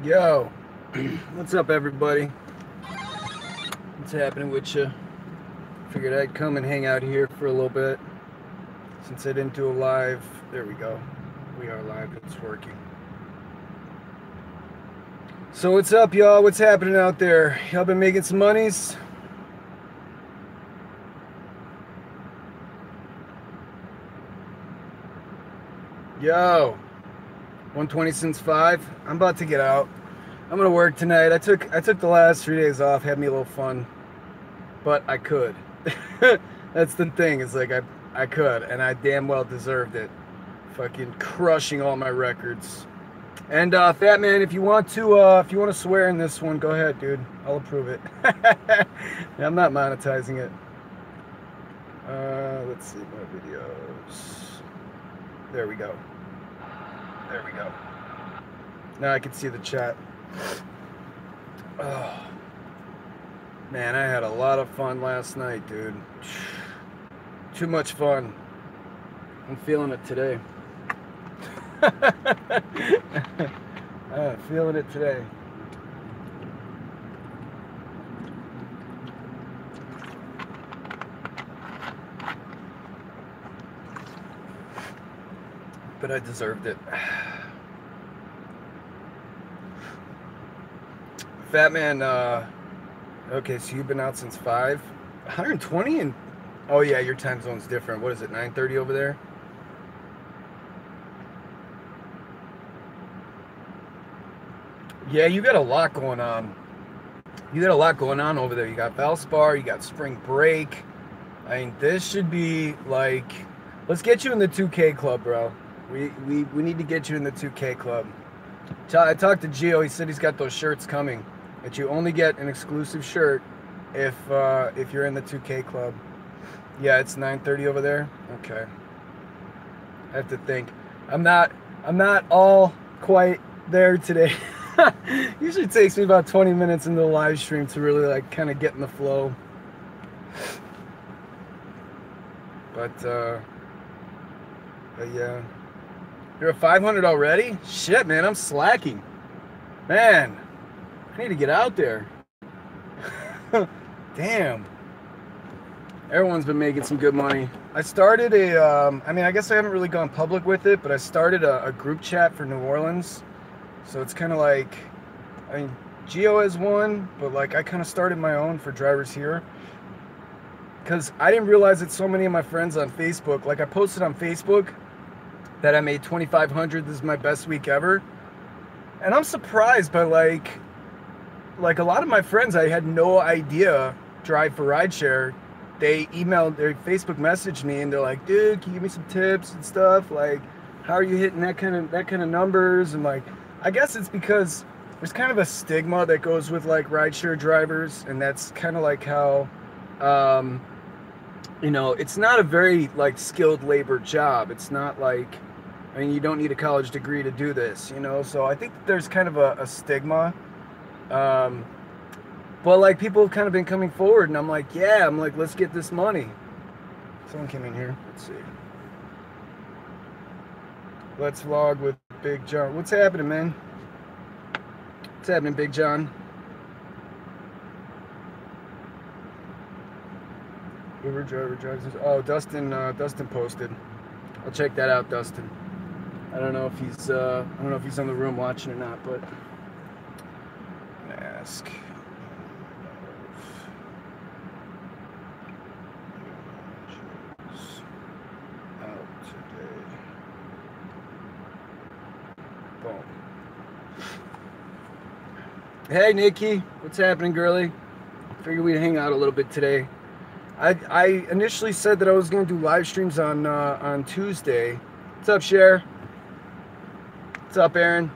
Yo, what's up, everybody? What's happening with you? Figured I'd come and hang out here for a little bit since I didn't do a live. There we go. We are live. It's working. So what's up, y'all? What's happening out there? Y'all been making some monies? Yo, 120 since 5. I'm about to get out. I'm gonna work tonight. I took the last 3 days off, had me a little fun, but I could. That's the thing. It's like I could, and I damn well deserved it. Fucking crushing all my records. And Fat Man, if you want to swear in this one, go ahead, dude. I'll approve it. Yeah, I'm not monetizing it. Let's see my videos. There we go. There we go. Now I can see the chat. Oh, man, I had a lot of fun last night, dude. Too much fun. I'm feeling it today. Feeling it today. But I deserved it. Fat Man, okay, so you've been out since 5? 120 and... Oh yeah, your time zone's different. What is it, 9:30 over there? Yeah, you got a lot going on. You got a lot going on over there. You got Valspar, you got spring break. I mean, this should be like... Let's get you in the 2K club, bro. We need to get you in the 2K club. I talked to Gio. He said he's got those shirts coming. That you only get an exclusive shirt if you're in the 2K club. Yeah, it's 9:30 over there. Okay. I have to think. I'm not all quite there today. Usually takes me about 20 minutes in the live stream to really like kind of get in the flow. But yeah. You're at 500 already? Shit, man, I'm slacking. Man, I need to get out there. Damn. Everyone's been making some good money. I started I guess I haven't really gone public with it, but I started a group chat for New Orleans. So it's kind of like, I mean, Geo has one, but like I kind of started my own for drivers here. Because I didn't realize that so many of my friends on Facebook, like I posted on Facebook that I made 2,500. This is my best week ever. And I'm surprised by like a lot of my friends I had no idea drive for rideshare. They Facebook messaged me and they're like, dude, can you give me some tips and stuff? Like, how are you hitting that kind of numbers? And like, I guess it's because there's kind of a stigma that goes with like rideshare drivers, and that's kind of like how, it's not a very like skilled labor job. It's not like, I mean, you don't need a college degree to do this, So I think there's kind of a stigma. But like people have kind of been coming forward, and I'm like, let's get this money. Someone came in here. Let's see. Let's vlog with Big John. What's happening, man? What's happening, Big John? Uber driver drives. Oh, Dustin posted. I'll check that out, Dustin. I don't know if he's on the room watching or not, but ask. Out today. Boom. Hey, Nikki. What's happening, girly? Figured we'd hang out a little bit today. I initially said that I was going to do live streams on Tuesday. What's up, Cher? What's up, Aaron?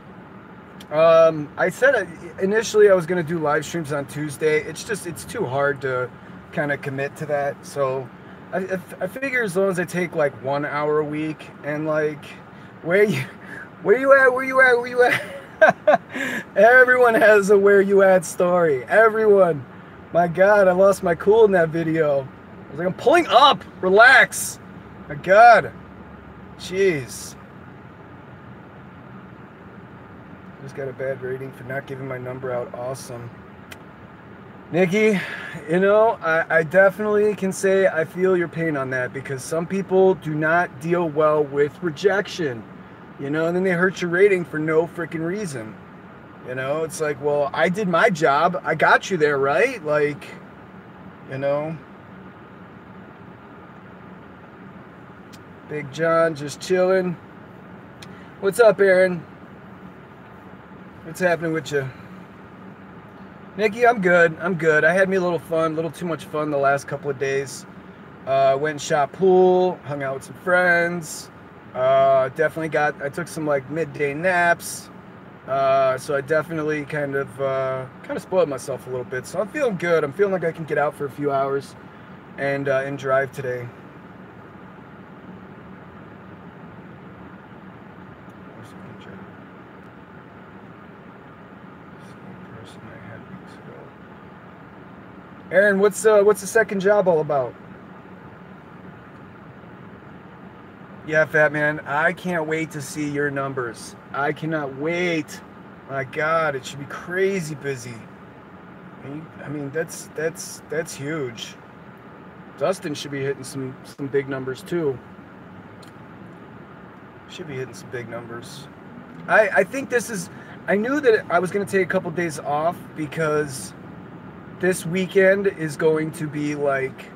I said initially I was going to do live streams on Tuesday. It's too hard to kind of commit to that. So I figure as long as I take like 1 hour a week and like, where you at? Everyone has a where you at story. Everyone. My God, I lost my cool in that video. I was like, I'm pulling up. Relax. My God. Jeez. Just got a bad rating for not giving my number out. Awesome. Nikki, you know, I definitely can say I feel your pain on that, because some people do not deal well with rejection, you know, and then they hurt your rating for no freaking reason. You know, it's like, well, I did my job. I got you there, right? Like, you know. Big John just chilling. What's up, Aaron? What's happening with you? Nikki, I'm good. I'm good. I had me a little fun, a little too much fun the last couple of days. Went and shot pool, hung out with some friends. I took some like midday naps. So I definitely kind of spoiled myself a little bit. So I'm feeling good. I'm feeling like I can get out for a few hours and drive today. Aaron, what's the second job all about? Yeah, Fat Man, I can't wait to see your numbers. I cannot wait. My God, it should be crazy busy. I mean, that's huge. Dustin should be hitting some big numbers too. Should be hitting some big numbers. I think this is. I knew that I was going to take a couple days off because this weekend is going to be like.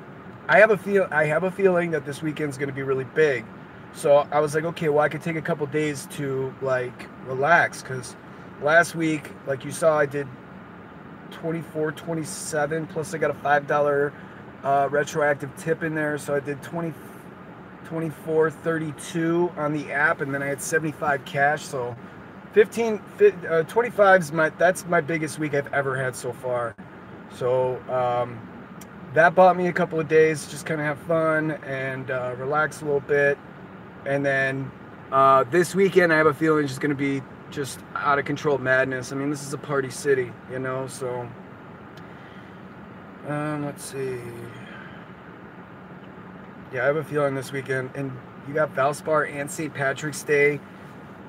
I have a feeling that this weekend's going to be really big. So I was like, okay, well, I could take a couple days to like relax, because last week, like you saw, I did 24.27 plus I got a $5 retroactive tip in there, so I did 24.32 on the app, and then I had 75 cash. So 25's that's my biggest week I've ever had so far. So that bought me a couple of days, just kind of have fun and relax a little bit. And then this weekend, I have a feeling it's just going to be just out of control madness. I mean, this is a party city, you know, so let's see. Yeah, I have a feeling this weekend. And you got Valspar and St. Patrick's Day.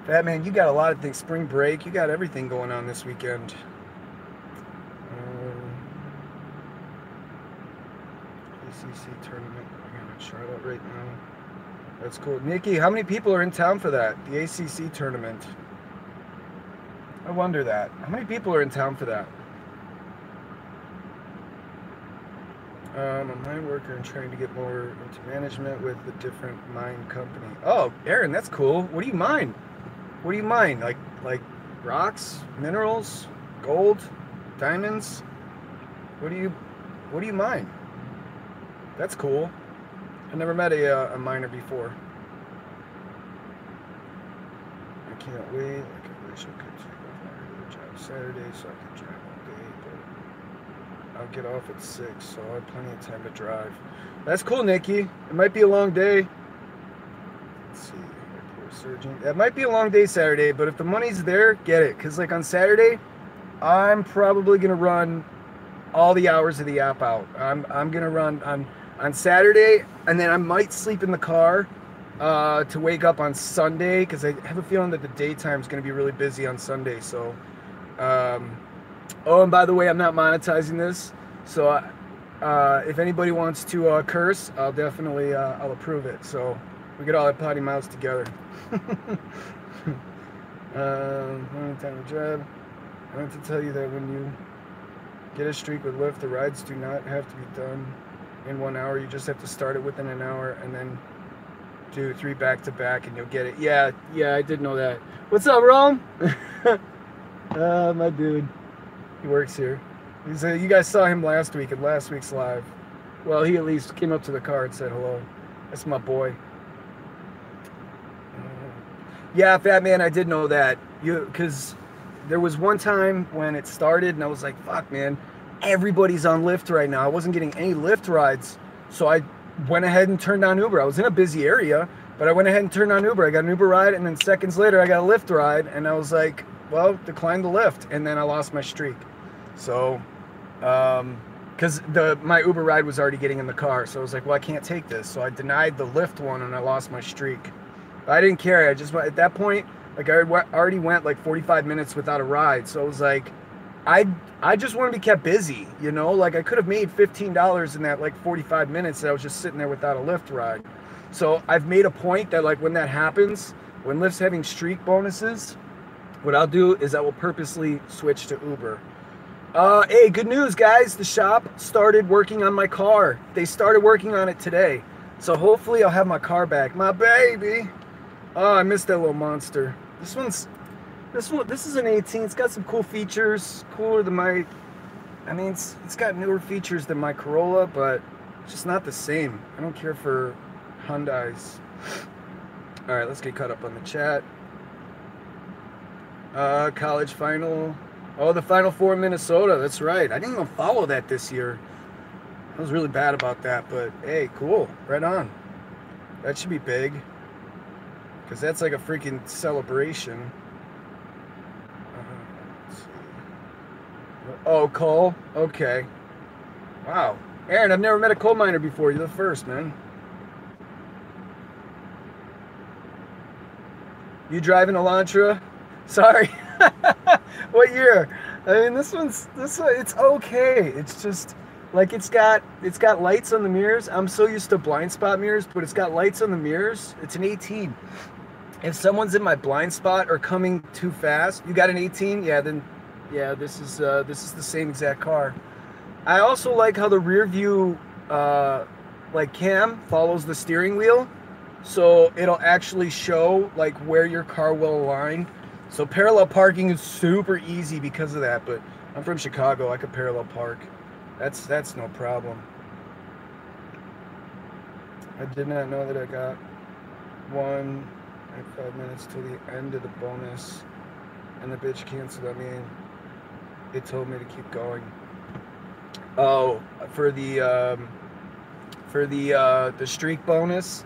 Fat Man, you got a lot of things. Spring break, you got everything going on this weekend. ACC tournament in Charlotte right now. That's cool. Nikki, how many people are in town for that? The ACC tournament. I wonder that. How many people are in town for that? I'm a mine worker and trying to get more into management with a different mine company. Oh, Aaron, that's cool. What do you mine? What do you mine? Like rocks, minerals, gold, diamonds? What do you mine? That's cool. I never met a miner before. I can't wait. I wish I could take off my regular job Saturday so I could drive all day, but I'll get off at 6, so I'll have plenty of time to drive. That's cool, Nikki. It might be a long day. Let's see. Airport surging. It might be a long day Saturday, but if the money's there, get it. Because like on Saturday, I'm probably going to run all the hours of the app out. I'm going to run on Saturday, and then I might sleep in the car to wake up on Sunday, because I have a feeling that the daytime is going to be really busy on Sunday. So, oh, and by the way, I'm not monetizing this, so if anybody wants to curse, I'll definitely I'll approve it. So we could all have potty mouths together. Time to drive. I want to tell you that when you get a streak with Lyft, the rides do not have to be done in 1 hour. You just have to start it within an hour and then do 3 back-to-back and you'll get it. Yeah, I did know that. What's up, Rome? My dude. He works here. You guys saw him last week in last week's live. Well, he at least came up to the car and said hello. That's my boy. Yeah, Fat Man, I did know that. Because there was one time when it started and I was like, fuck, man. Everybody's on Lyft right now. I wasn't getting any Lyft rides, so I went ahead and turned on Uber. I was in a busy area, but I went ahead and turned on Uber. I got an Uber ride, and then seconds later I got a Lyft ride, and I was like, well, decline the Lyft, and then I lost my streak. So because my Uber ride was already getting in the car, so I was like, well, I can't take this, so I denied the Lyft one and I lost my streak. But I didn't care. I just, at that point, Like I already went like 45 minutes without a ride. So it was like, I just want to be kept busy, you know? Like I could have made $15 in that like 45 minutes that I was just sitting there without a Lyft ride. So I've made a point that like when that happens, when Lyft's having streak bonuses, what I'll do is I will purposely switch to Uber. Hey, good news, guys. The shop started working on my car. They started working on it today. So hopefully I'll have my car back. My baby. Oh, I missed that little monster. This is an 18. It's got some cool features. Cooler than my, I mean, it's got newer features than my Corolla, but it's just not the same. I don't care for Hyundais. All right, let's get caught up on the chat. College final. Oh, the Final Four in Minnesota. That's right. I didn't even follow that this year. I was really bad about that, but hey, cool. Right on. That should be big. Because that's like a freaking celebration. Let's see. Oh, coal? Okay. Wow. Aaron, I've never met a coal miner before. You're the first, man. You driving Elantra? Sorry. What year? I mean, this one, it's okay. It's just like it's got lights on the mirrors. I'm so used to blind spot mirrors, but it's got lights on the mirrors. It's an 18. If someone's in my blind spot or coming too fast, you got an 18? Yeah, then yeah, this is the same exact car. I also like how the rear view like cam follows the steering wheel, so it'll actually show like where your car will align. So parallel parking is super easy because of that, but I'm from Chicago. I could parallel park. That's no problem. I did not know that I got 1 and 5 minutes till the end of the bonus, and the bitch canceled on me. It told me to keep going. Oh, for the streak bonus,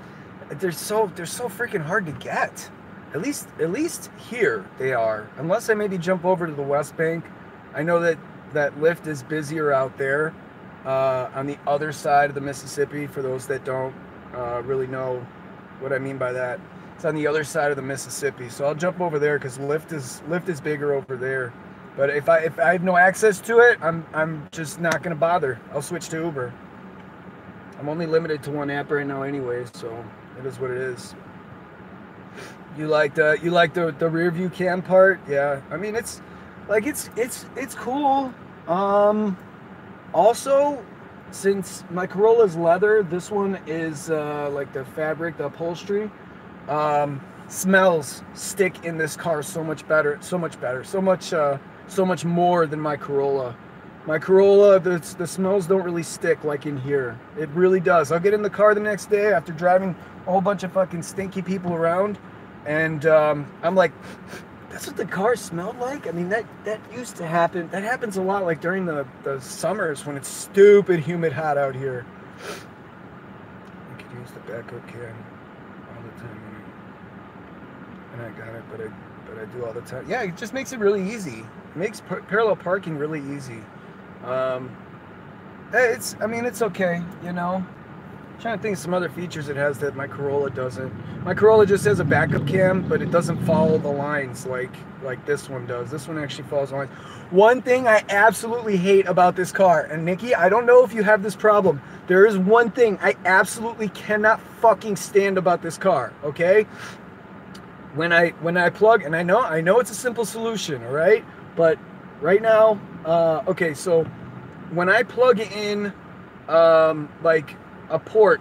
they're so freaking hard to get. At least here they are. Unless I maybe jump over to the West Bank. I know that Lyft is busier out there on the other side of the Mississippi. For those that don't really know what I mean by that, it's on the other side of the Mississippi. So I'll jump over there because Lyft is bigger over there. But if I have no access to it, I'm just not gonna bother. I'll switch to Uber. I'm only limited to one app right now anyway, so it is what it is. You like the rear view cam part? Yeah, I mean it's cool. Also, since my Corolla's leather, this one is like the fabric, the upholstery. Smells stick in this car so much better, so much more than my Corolla. My Corolla, the smells don't really stick like in here. It really does. I'll get in the car the next day after driving a whole bunch of fucking stinky people around, and I'm like, that's what the car smelled like? I mean, that used to happen. That happens a lot, like during the summers when it's stupid humid hot out here. I could use the backup cam all the time. And I got it, but I do all the time. Yeah, it just makes it really easy. It makes parallel parking really easy. I mean, it's okay, you know. I'm trying to think of some other features it has that my Corolla doesn't. My Corolla just has a backup cam, but it doesn't follow the lines like this one does. This one actually follows the lines. One thing I absolutely hate about this car, and Nikki, I don't know if you have this problem. There is one thing I absolutely cannot fucking stand about this car, okay? When I plug, and I know it's a simple solution, all right? But right now, okay, so when I plug in like a port,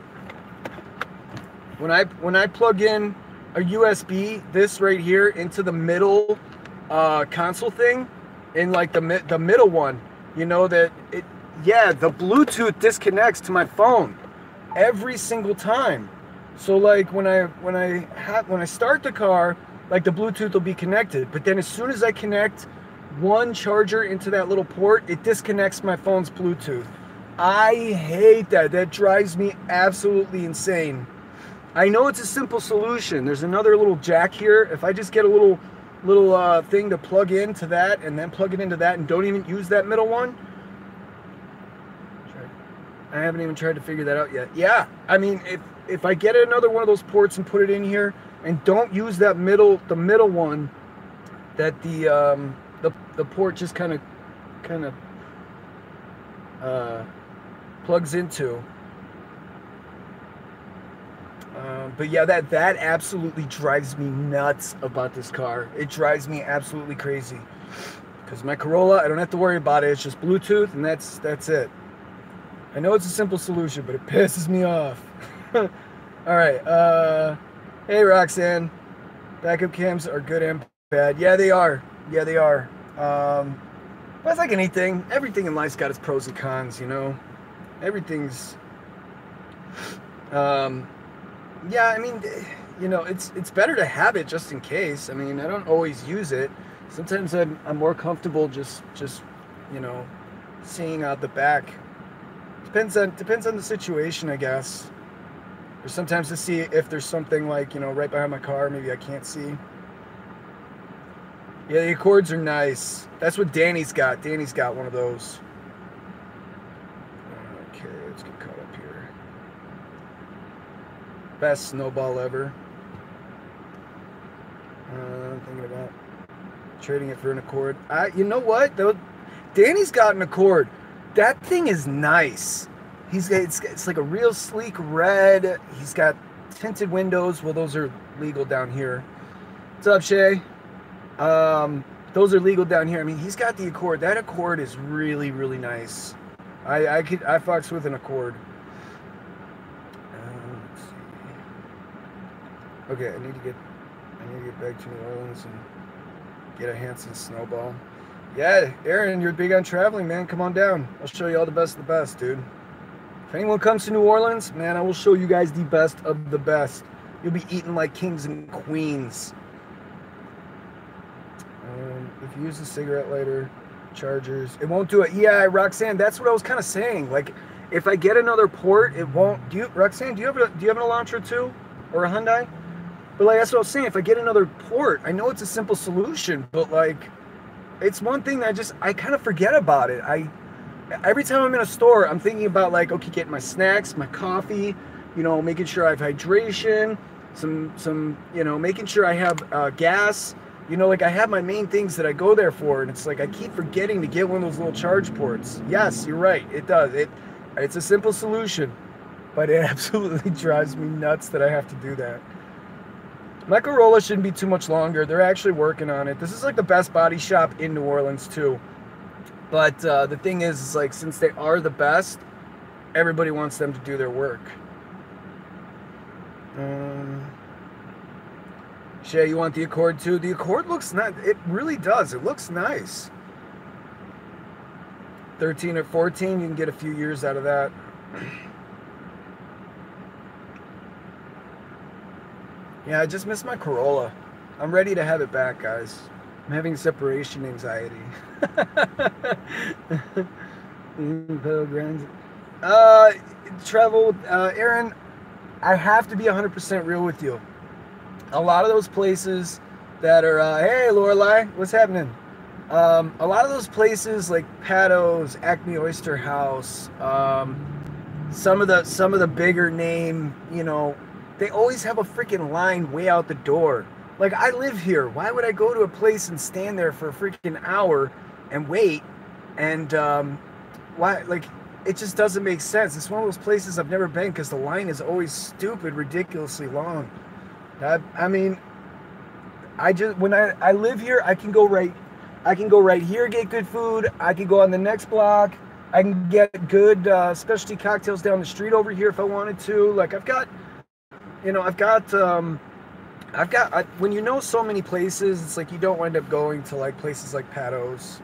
when I plug in a USB, this right here, into the middle console thing, in like the middle one, you know that the Bluetooth disconnects to my phone every single time. So like when I start the car, like the Bluetooth will be connected, but then as soon as I connect one charger into that little port, it disconnects my phone's Bluetooth. I hate that. That drives me absolutely insane. I know it's a simple solution. There's another little jack here. If I just get a little thing to plug into that and then plug it into that and don't even use that middle one. I haven't even tried to figure that out yet. Yeah, I mean, if I get another one of those ports and put it in here, And don't use that the middle one that the port just kind of plugs into. But yeah, that absolutely drives me nuts about this car. It drives me absolutely crazy. Because my Corolla, I don't have to worry about it. It's just Bluetooth, and that's it. I know it's a simple solution, but it pisses me off. All right. Hey, Roxanne. Backup cams are good and bad. Yeah, they are. Yeah, they are. But it's like anything. Everything in life's got its pros and cons, you know? Everything's... yeah, I mean, you know, it's better to have it just in case. I mean, I don't always use it. Sometimes I'm more comfortable just you know, seeing out the back. Depends on the situation, I guess. Or sometimes to see if there's something like, you know, right behind my car, maybe I can't see. Yeah, the Accords are nice. That's what Danny's got. Danny's got one of those. Okay, let's get caught up here. Best snowball ever. I'm thinking about trading it for an Accord. You know what? Danny's got an Accord. That thing is nice. It's like a real sleek red. He's got tinted windows. Well, those are legal down here. What's up, Shay? Those are legal down here. I mean, he's got the Accord. That Accord is really, really nice. I fucks with an Accord. Let's see. Okay, I need to get back to New Orleans and get a Hanson snowball. Yeah, Aaron, you're big on traveling, man. Come on down. I'll show you all the best of the best, dude. If anyone comes to New Orleans, man, I will show you guys the best of the best. You'll be eating like kings and queens. If you use a cigarette lighter, chargers, it won't do it. Yeah, Roxanne, that's what I was kind of saying. Like, if I get another port, it won't. Roxanne, do you have an Elantra too, or a Hyundai? But like, that's what I was saying. If I get another port, I know it's a simple solution, but like, it's one thing that I kind of forget about it. Every time I'm in a store, I'm thinking about like, okay, getting my snacks, my coffee, you know, making sure I have hydration, some, you know, making sure I have gas. You know, like I have my main things that I go there for, and it's like I keep forgetting to get one of those little charge ports. Yes, you're right. It does. It's a simple solution, but it absolutely drives me nuts that I have to do that. My Corolla shouldn't be too much longer. They're actually working on it. This is like the best body shop in New Orleans too. But the thing is like, since they are the best, everybody wants them to do their work. Shay, you want the Accord too? The Accord looks nice. It really does. It looks nice. 13 or 14, you can get a few years out of that. Yeah, I just miss my Corolla. I'm ready to have it back, guys. I'm having separation anxiety. Travel, Aaron, I have to be 100% real with you. A lot of those places that are, hey, Lorelai, what's happening? A lot of those places like Pato's, Acme Oyster House, some of the bigger name, you know, they always have a freaking line way out the door. Like, I live here. Why would I go to a place and stand there for a freaking hour and wait? And why? Like, it just doesn't make sense. It's one of those places I've never been because the line is always stupid, ridiculously long. I mean, when I live here, I can go right here, get good food. I can go on the next block. I can get good specialty cocktails down the street over here if I wanted to. Like, when you know so many places, it's like you don't wind up going to like places like Pato's.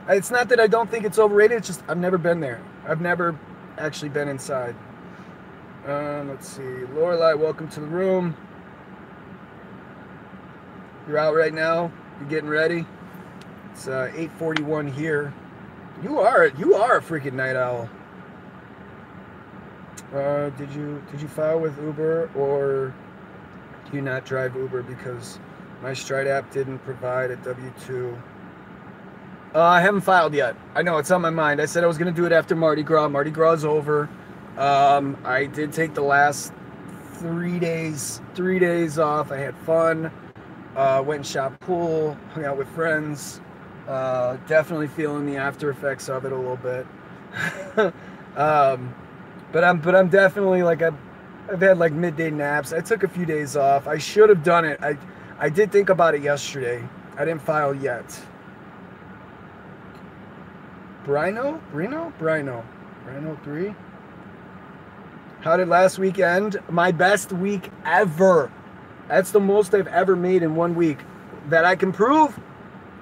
It's not that I don't think it's overrated. It's just I've never been there. I've never actually been inside. Let's see. Lorelai, welcome to the room. You're out right now. You're getting ready. It's 8:41 here. You are a freaking night owl. Did you file with Uber, or do you not drive Uber because my Stride app didn't provide a W-2? I haven't filed yet. I know, it's on my mind. I said I was going to do it after Mardi Gras. Mardi Gras is over. I did take the last 3 days off. I had fun. Went and shot pool, hung out with friends. Definitely feeling the after effects of it a little bit. But I'm definitely like I've had like midday naps. I took a few days off. I should have done it. I did think about it yesterday. I didn't file yet. Brino 3. How did last week end? My best week ever. That's the most I've ever made in 1 week. That I can prove.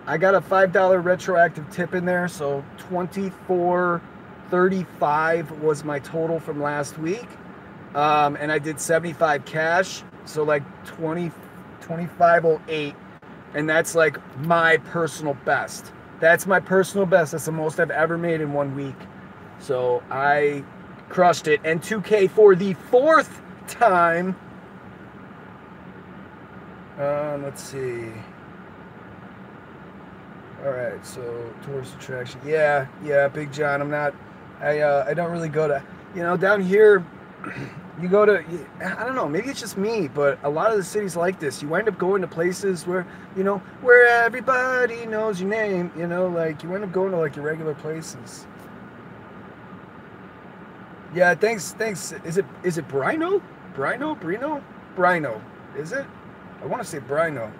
I got a $5 retroactive tip in there, so $24.35 was my total from last week. And I did 75 cash, so like 25.08, and that's like my personal best. That's my personal best. That's the most I've ever made in 1 week. So I crushed it. And 2K for the 4th time. Let's see. All right, so tourist attraction. Yeah, Big John. I don't really go to, down here, you go to, I don't know, maybe it's just me, but a lot of the cities like this. You wind up going to places where, where everybody knows your name, like you wind up going to like your regular places. Yeah, thanks. Is it Brino? Brino. Is it? I want to say Brino.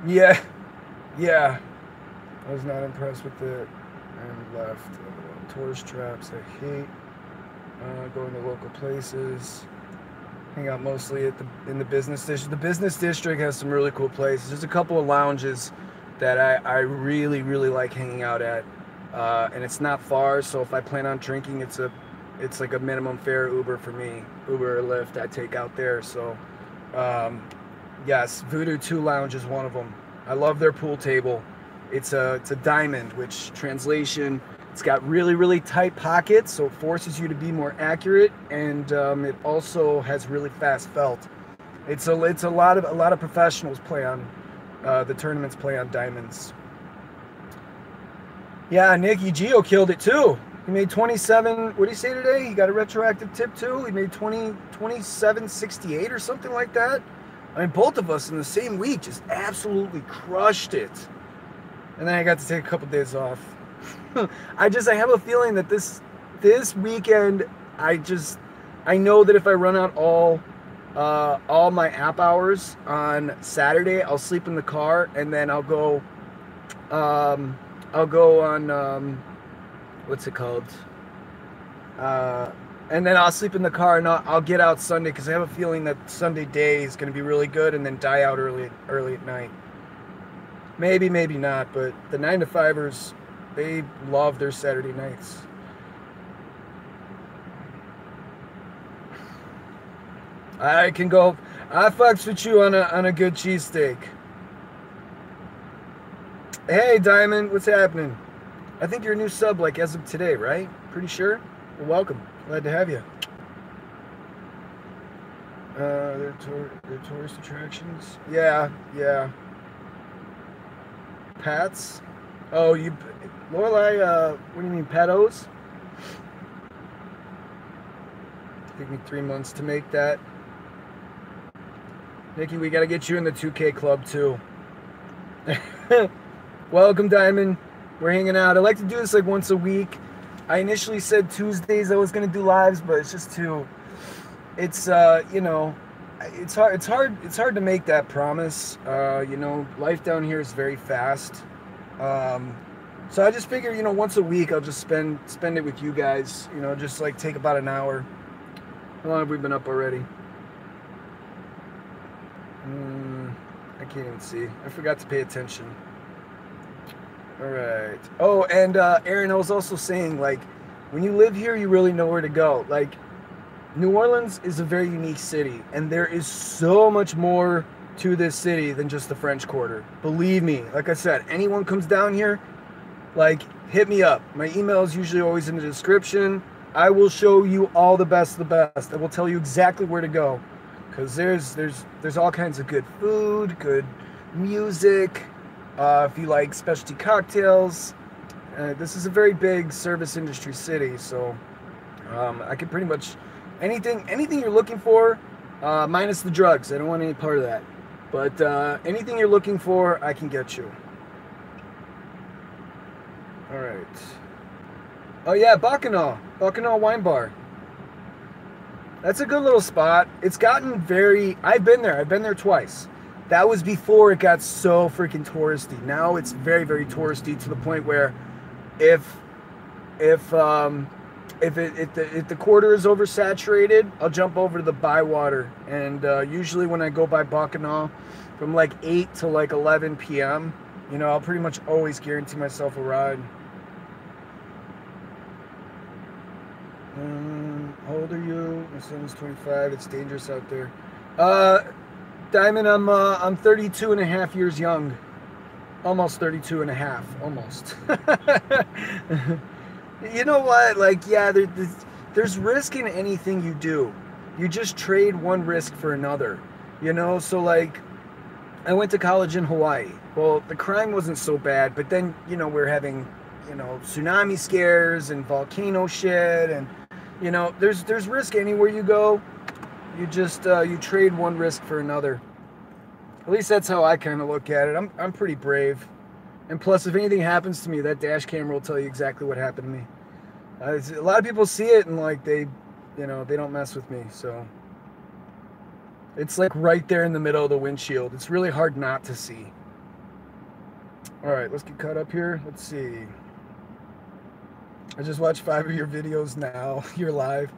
Yeah. I was not impressed with it and left. Tourist traps, I hate. Going to local places. Hang out mostly in the business district. The business district has some really cool places. There's a couple of lounges that I really, really like hanging out at. And it's not far, so if I plan on drinking, it's like a minimum fare Uber for me. Uber or Lyft I take out there. So yes, Voodoo 2 Lounge is one of them. I love their pool table. It's a diamond, which translation, it's got really, really tight pockets, so it forces you to be more accurate, and it also has really fast felt. It's a lot of professionals play on the tournaments play on diamonds. Yeah, Nicky Gio killed it too. He made 27. What did he say today? He got a retroactive tip too. He made 27.68 or something like that. I mean, both of us in the same week just absolutely crushed it. And then I got to take a couple days off. I have a feeling that this weekend, I know that if I run out all my app hours on Saturday, I'll sleep in the car, and then I'll go on what's it called? And then I'll sleep in the car, and I'll get out Sunday, because I have a feeling that Sunday day is going to be really good, and then die out early at night. Maybe not, but the 9-to-5ers, they love their Saturday nights. I fucks with you on a good cheesesteak. Hey, Diamond, what's happening? I think you're a new sub, like, as of today, right? Pretty sure? Well, welcome. Glad to have you. They're tourist attractions? Yeah. Pats? Oh, Lorelai, what do you mean, pedos? Took me 3 months to make that. Nikki, we gotta get you in the 2K club, too. Welcome, Diamond. We're hanging out. I like to do this like once a week. I initially said Tuesdays I was gonna do lives, but it's just too. It's it's hard to make that promise. Life down here is very fast. So I just figure, once a week I'll just spend it with you guys. Just like take about an hour. How long have we been up already? I can't even see. I forgot to pay attention. All right. Oh, and Aaron, I was also saying, like, when you live here, you really know where to go. Like, New Orleans is a very unique city, and there is so much more to this city than just the French Quarter. Believe me. Like I said, anyone comes down here, like, hit me up. My email is usually always in the description. I will show you all the best of the best. I will tell you exactly where to go, because there's all kinds of good food, good music. If you like specialty cocktails, this is a very big service industry city, so I can pretty much anything you're looking for, minus the drugs. I don't want any part of that. But anything you're looking for, I can get you. All right. Oh yeah, Bacchanal Wine Bar. That's a good little spot. It's gotten very. I've been there twice. That was before it got so freaking touristy. Now it's very, very touristy to the point where if the quarter is oversaturated, I'll jump over to the Bywater. And usually when I go by Bacchanal from like 8 to like 11 p.m., you know, I'll pretty much always guarantee myself a ride. How old are you? My son is 25. It's dangerous out there. Diamond, I'm 32 and a half years young. Almost 32 and a half. Almost. You know what? Like, yeah, there's risk in anything you do. You just trade one risk for another. You know, so like, I went to college in Hawaii. Well, the crime wasn't so bad, but then, you know, we're having, you know, tsunami scares and volcano shit, and, you know, there's risk anywhere you go. You just, you trade one risk for another. At least that's how I kind of look at it. I'm pretty brave. And plus, if anything happens to me, that dash camera will tell you exactly what happened to me. A lot of people see it and like they, you know, they don't mess with me. So it's like right there in the middle of the windshield. It's really hard not to see. All right, let's get caught up here. Let's see. I just watched 5 of your videos now. You're live.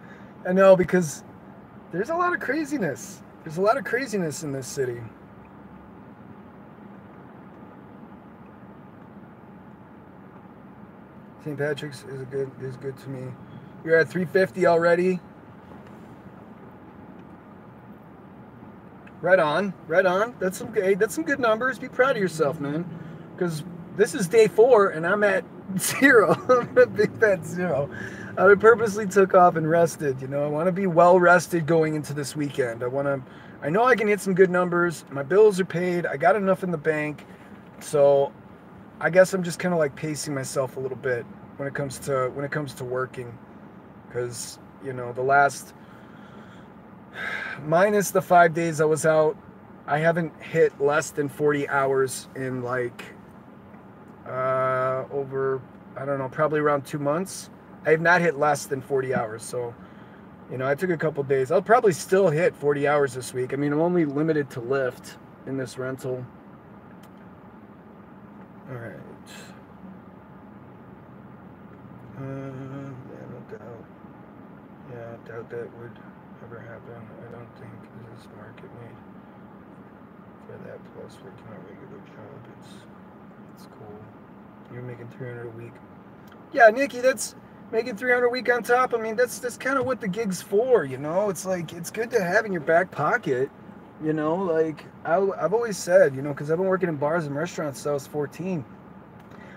I know, because there's a lot of craziness. There's a lot of craziness in this city. St. Patrick's is good to me. You're at 350 already. Right on, right on. That's some good numbers. Be proud of yourself, man. Because this is day 4 and I'm at 0. I'm at big fat 0. I purposely took off and rested. You know, I want to be well rested going into this weekend. I know I can hit some good numbers. My bills are paid. I got enough in the bank. So I guess I'm just kind of like pacing myself a little bit when it comes to working, because, you know, the last, minus the 5 days I was out, I haven't hit less than 40 hours in like over, I don't know, probably around 2 months. I have not hit less than 40 hours. So, you know, I took a couple days. I'll probably still hit 40 hours this week. I mean, I'm only limited to Lyft in this rental. All right. Yeah, no doubt. Yeah, I doubt that would ever happen. I don't think this market made for that, plus working a regular job. It's cool. You're making 300 a week. Yeah, Nikki, that's making 300 a week on top. I mean, that's kind of what the gig's for, you know? It's like, it's good to have in your back pocket, you know? Like, I've always said, you know, because I've been working in bars and restaurants since I was 14.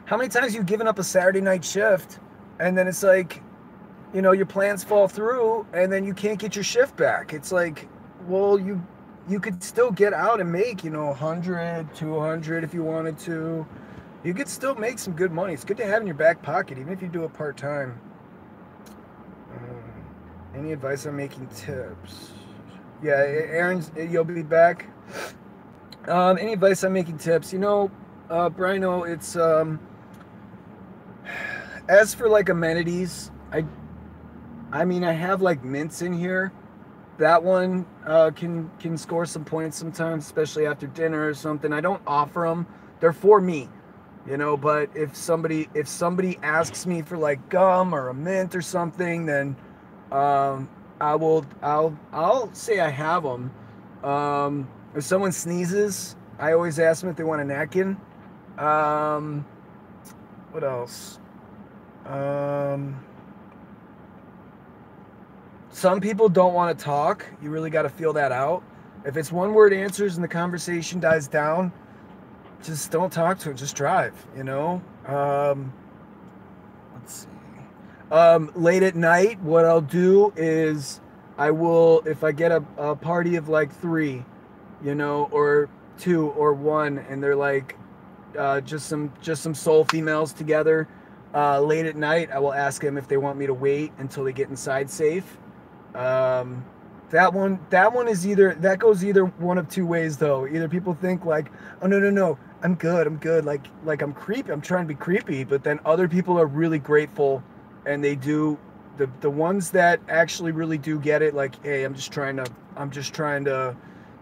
How many times you've given up a Saturday night shift, and then it's like, you know, your plans fall through, and then you can't get your shift back? It's like, well, you could still get out and make, you know, 100, 200 if you wanted to. You could still make some good money. It's good to have in your back pocket, even if you do it part-time. Any advice on making tips? Yeah, Aaron's, you'll be back. Any advice on making tips? You know, Brino, it's, as for like amenities, I mean, I have like mints in here. That one can score some points sometimes, especially after dinner or something. I don't offer them. They're for me, you know, but if somebody asks me for like gum or a mint or something, then I'll say I have them. If someone sneezes, I always ask them if they want a napkin. What else? Some people don't want to talk. You really got to feel that out. If it's one word answers and the conversation dies down, just don't talk to it. Just drive, you know? Let's see. Late at night, what I'll do is I will, if I get a party of like 3, you know, or 2 or 1, and they're like just some soul females together, Late at night, I will ask them if they want me to wait until they get inside safe. Um, that one is either, that goes either one of two ways though. Either people think like, oh no, no, no, I'm good, I'm good. Like I'm creepy, I'm trying to be creepy, but then other people are really grateful and they do, the ones that actually really do get it, like, hey, I'm just trying to,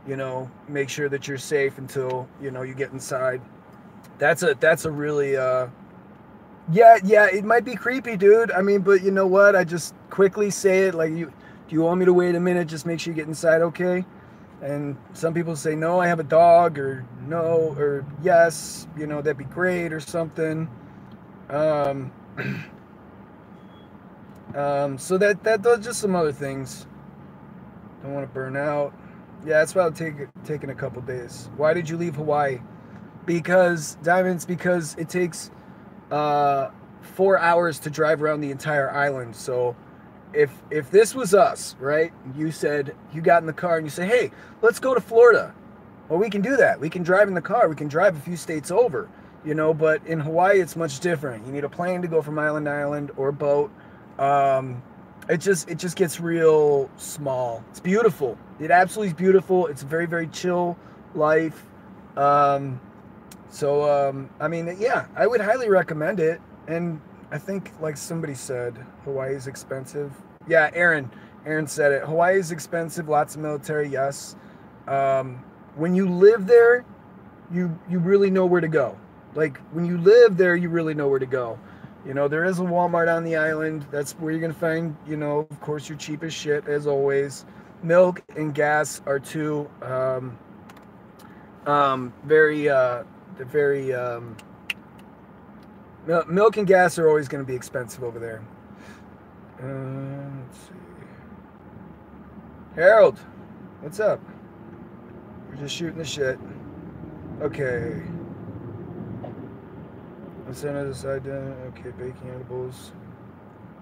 you know, make sure that you're safe until, you know, you get inside. That's a really, yeah, yeah, it might be creepy, dude. I mean, but you know what? I just quickly say it like, do you want me to wait a minute? Just make sure you get inside, okay? And some people say, no, I have a dog, or no, or yes, you know, that'd be great, or something. Um, so that does just some other things. Don't want to burn out. Yeah, that's why taking a couple days. Why did you leave Hawaii? Because, Diamonds, because it takes 4 hours to drive around the entire island. So if this was us, right? You said, you got in the car and you say, hey, let's go to Florida. Well, we can do that. We can drive in the car. We can drive a few states over, you know, but in Hawaii, it's much different. You need a plane to go from island to island, or a boat. It just gets real small. It's beautiful. It absolutely is beautiful. It's a very, very chill life. I mean, yeah, I would highly recommend it. And I think, like somebody said, Hawaii is expensive. Yeah, Aaron said it. Hawaii is expensive, lots of military, yes. When you live there, you really know where to go. Like, when you live there, you really know where to go. You know, there is a Walmart on the island. That's where you're going to find, you know, of course, your cheapest shit, as always. Milk and gas are two very milk and gas are always going to be expensive over there. Let's see. Harold, what's up? We're just shooting the shit. Okay. Let's send it aside. Okay, baking edibles.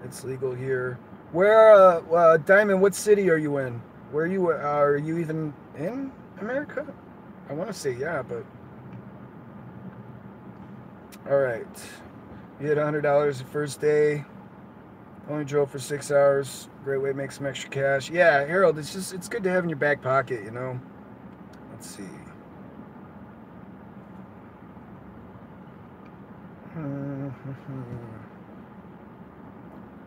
It's legal here. Where, Diamond, what city are you in? Where are you even in America? I want to say yeah, but... All right. You hit $100 the first day. Only drove for 6 hours. Great way to make some extra cash. Yeah, Harold, it's good to have in your back pocket, you know. Let's see.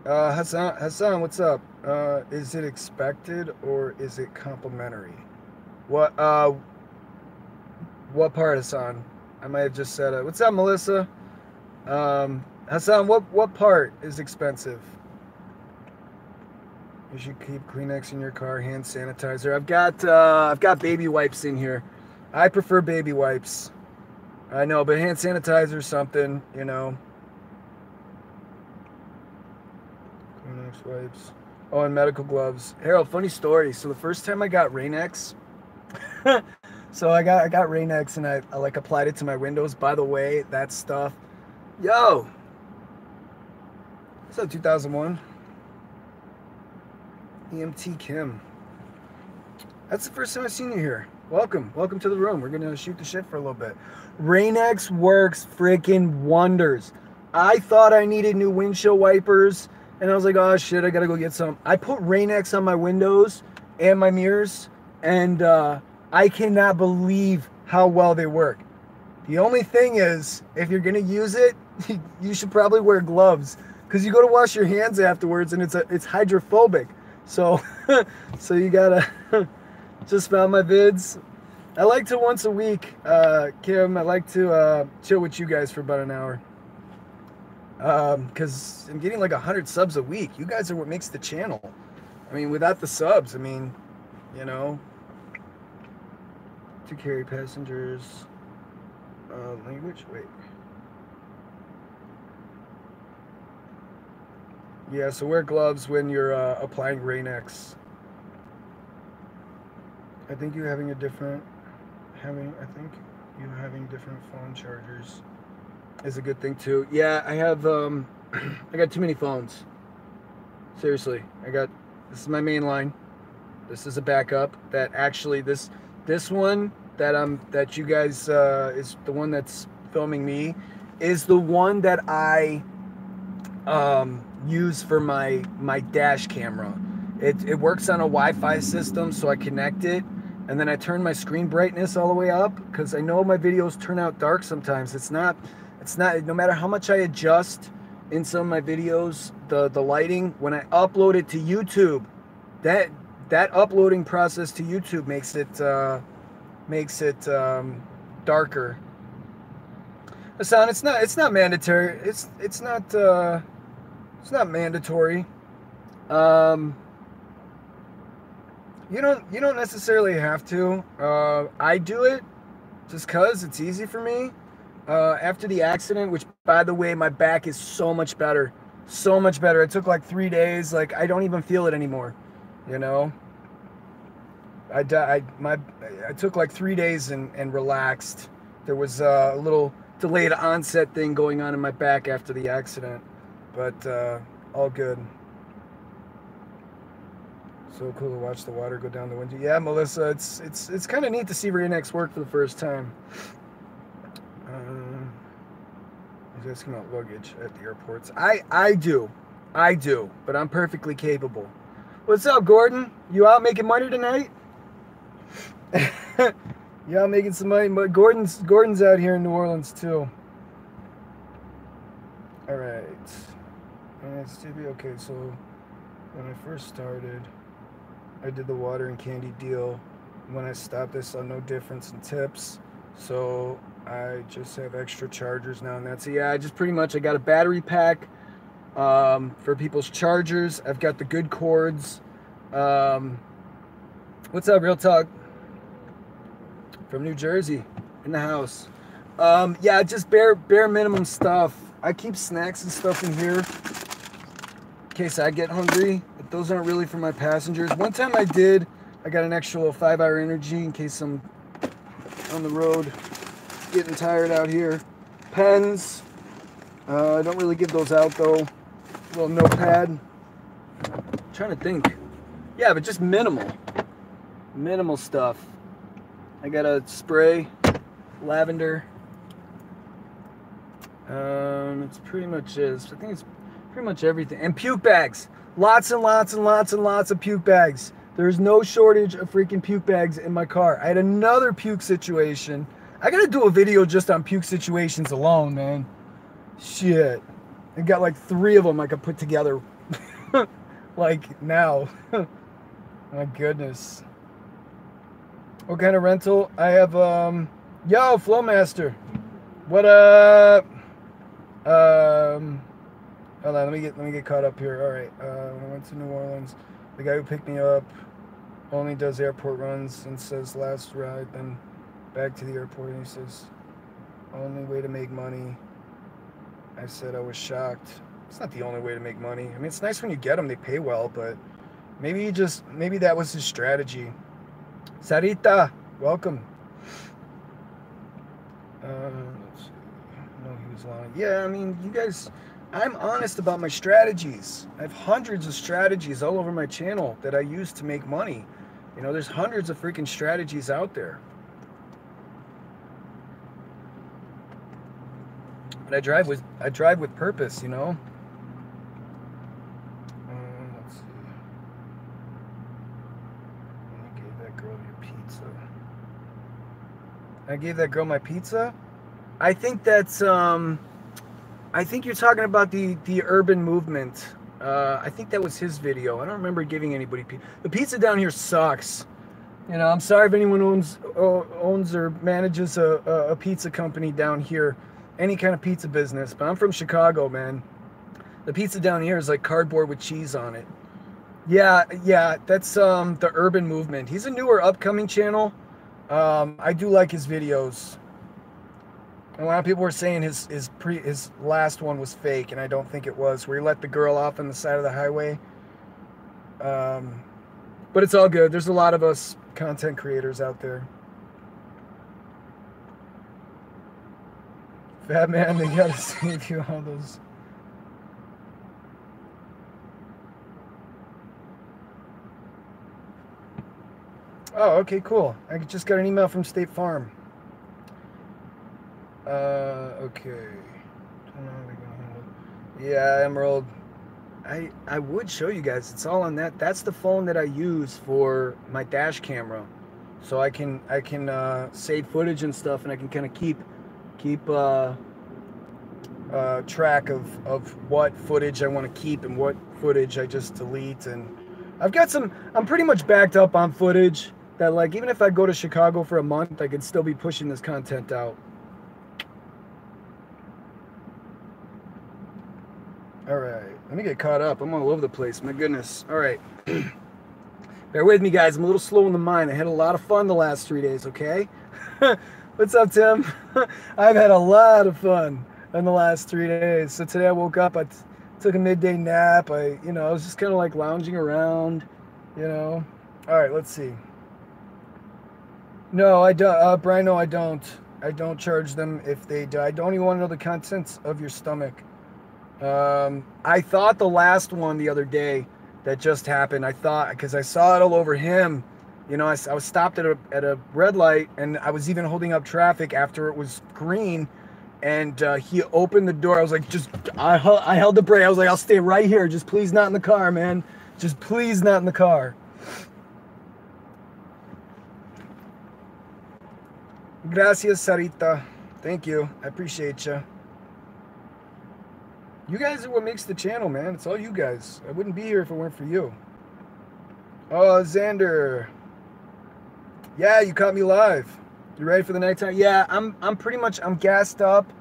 Hassan, what's up? Is it expected or is it complimentary? What part, Hassan? I might have just said it. What's up, Melissa? Hassan, what part is expensive? You should keep Kleenex in your car, hand sanitizer. I've got baby wipes in here. I prefer baby wipes. I know, but hand sanitizer or something, you know. Kleenex wipes. Oh, and medical gloves. Harold, funny story. So the first time I got Rain-X, so I got Rain-X and I like applied it to my windows. By the way, that stuff. Yo. What's up, 2001? EMT Kim. That's the first time I've seen you here. Welcome to the room. We're gonna shoot the shit for a little bit. Rain-X works freaking wonders. I thought I needed new windshield wipers, and I was like, oh shit, I gotta go get some. I put Rain-X on my windows and my mirrors, and I cannot believe how well they work. The only thing is, if you're gonna use it, you should probably wear gloves, because you go to wash your hands afterwards, and it's hydrophobic. So, so you gotta just found my vids. I like to once a week, Kim. I like to chill with you guys for about an hour. Because I'm getting like 100 subs a week. You guys are what makes the channel. I mean, without the subs, I mean, you know, to carry passengers. Language. Wait. Yeah, so wear gloves when you're applying Rain-X. I think you having different phone chargers is a good thing too. Yeah, I have I got too many phones. Seriously, this is my main line. This is a backup that actually this one that you guys is the one that's filming me, is the one that I use for my dash camera. It works on a Wi-Fi system, so I connect it, and then I turn my screen brightness all the way up because I know my videos turn out dark sometimes. It's not no matter how much I adjust in some of my videos, the lighting, when I upload it to YouTube, that uploading process to YouTube makes it darker. The sound, it's not mandatory. It's not mandatory. You don't necessarily have to. I do it just cause it's easy for me. After the accident, which by the way, my back is so much better. So much better. It took like 3 days. Like I don't even feel it anymore. You know? I took like 3 days and relaxed. There was a little delayed onset thing going on in my back after the accident. But all good. So cool to watch the water go down the window. Yeah, Melissa, it's kind of neat to see Reenact's work for the first time. He's asking about luggage at the airports. I do, but I'm perfectly capable. What's up, Gordon? You out making money tonight? You out making some money? But Gordon's out here in New Orleans too. All right. And it's to be okay. So when I first started, I did the water and candy deal. When I stopped, I saw no difference in tips. So I just have extra chargers now and that's it. Yeah, I got a battery pack for people's chargers. I've got the good cords. What's up, Real Talk? From New Jersey, in the house. Yeah, just bare minimum stuff. I keep snacks and stuff in here in case I get hungry, but those aren't really for my passengers. One time I got an extra little 5-hour energy in case I'm on the road getting tired out here. Pens, I don't really give those out though. A little notepad. I'm trying to think. Yeah, but just minimal stuff. I got a spray, lavender. It's pretty much is. I think it's pretty much everything. And puke bags. Lots and lots and lots and lots of puke bags. There's no shortage of freaking puke bags in my car. I had another puke situation. I gotta do a video just on puke situations alone, man. Shit. I got like 3 of them I could put together. Like now. My goodness. What kind of rental? I have, yo, Flowmaster. What up? Hold on, let me get caught up here. All right, when I went to New Orleans, the guy who picked me up only does airport runs and says last ride, then back to the airport, and he says, only way to make money. I said I was shocked. It's not the only way to make money. I mean, it's nice when you get them, they pay well, but maybe that was his strategy. Sarita, welcome. Let's see. No, he was lying. Yeah, I mean, you guys, I'm honest about my strategies. I have hundreds of strategies all over my channel that I use to make money. You know, there's hundreds of freaking strategies out there. But I drive with purpose, you know. Let's see. I gave that girl your pizza. I gave that girl my pizza. I think that's I think you're talking about the urban movement. I think that was his video. I don't remember giving anybody pizza. The pizza down here sucks. You know, I'm sorry if anyone owns or manages a pizza company down here, any kind of pizza business. But I'm from Chicago, man. The pizza down here is like cardboard with cheese on it. Yeah, that's the urban movement. He's a newer, upcoming channel. I do like his videos. And a lot of people were saying his last one was fake, and I don't think it was, where he let the girl off on the side of the highway. But it's all good. There's a lot of us content creators out there. Fat man, they gotta save you all those. Oh, okay, cool. I just got an email from State Farm. Okay. Don't know how they're gonna handle it. Yeah, Emerald. I would show you guys. It's all on that. That's the phone that I use for my dash camera, so I can save footage and stuff, and I can kind of keep track of what footage I want to keep and what footage I just delete. And I've got some. I'm pretty much backed up on footage that, like, even if I go to Chicago for a month, I could still be pushing this content out. All right, let me get caught up. I'm all over the place. My goodness. All right. Bear with me, guys. I'm a little slow in the mind. I had a lot of fun the last 3 days, okay? What's up, Tim? I've had a lot of fun in the last 3 days. So today I woke up, took a midday nap. I was just kind of like lounging around, you know. All right, let's see. No, I don't. Brian, no, I don't. I don't charge them if they die. I don't even want to know the contents of your stomach. I thought the last one the other day that just happened, I thought, because I saw it all over him, I was stopped at a red light, and I was even holding up traffic after it was green, and he opened the door. I was like, I held the brake. I was like, I'll stay right here. Just please not in the car, man. Just please not in the car. Gracias, Sarita. Thank you. I appreciate you. You guys are what makes the channel, man. It's all you guys. I wouldn't be here if it weren't for you. Oh, Xander. Yeah, you caught me live. You ready for the nighttime? Yeah, I'm pretty much, I'm gassed up.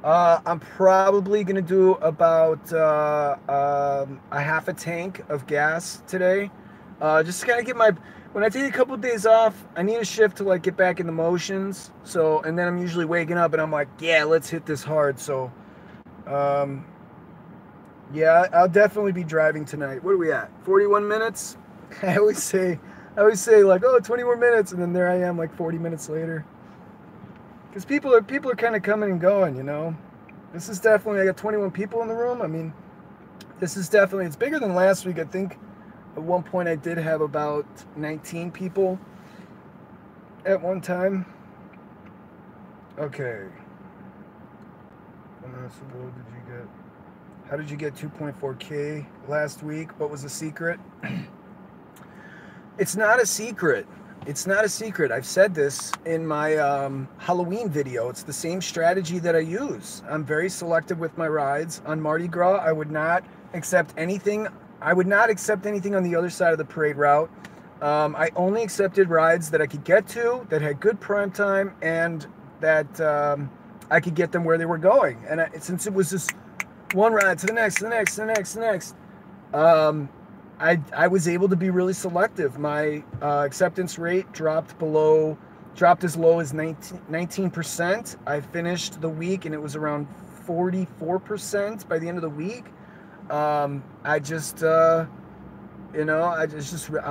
I'm probably gonna do about a half a tank of gas today. Just to kind of get when I take a couple of days off, I need a shift to like get back in the motions. So, and then I'm usually waking up and I'm like, yeah, let's hit this hard. So, yeah, I'll definitely be driving tonight. What are we at? 41 minutes? I always say like, oh, 20 more minutes, and then there I am like 40 minutes later. Because people are kind of coming and going, you know. This is definitely, I got 21 people in the room. I mean, this is definitely, it's bigger than last week. I think at one point I did have about 19 people at one time. Okay. What did you get? How did you get 2.4K last week? What was the secret? It's not a secret. It's not a secret. I've said this in my Halloween video. It's the same strategy that I use. I'm very selective with my rides. On Mardi Gras, I would not accept anything. I would not accept anything on the other side of the parade route. I only accepted rides that I could get to, that had good prime time, and that I could get them where they were going. And since it was just one ride to the next, to the next, to the next, to the next, I was able to be really selective. My acceptance rate dropped as low as 19%. I finished the week and it was around 44% by the end of the week. I just, on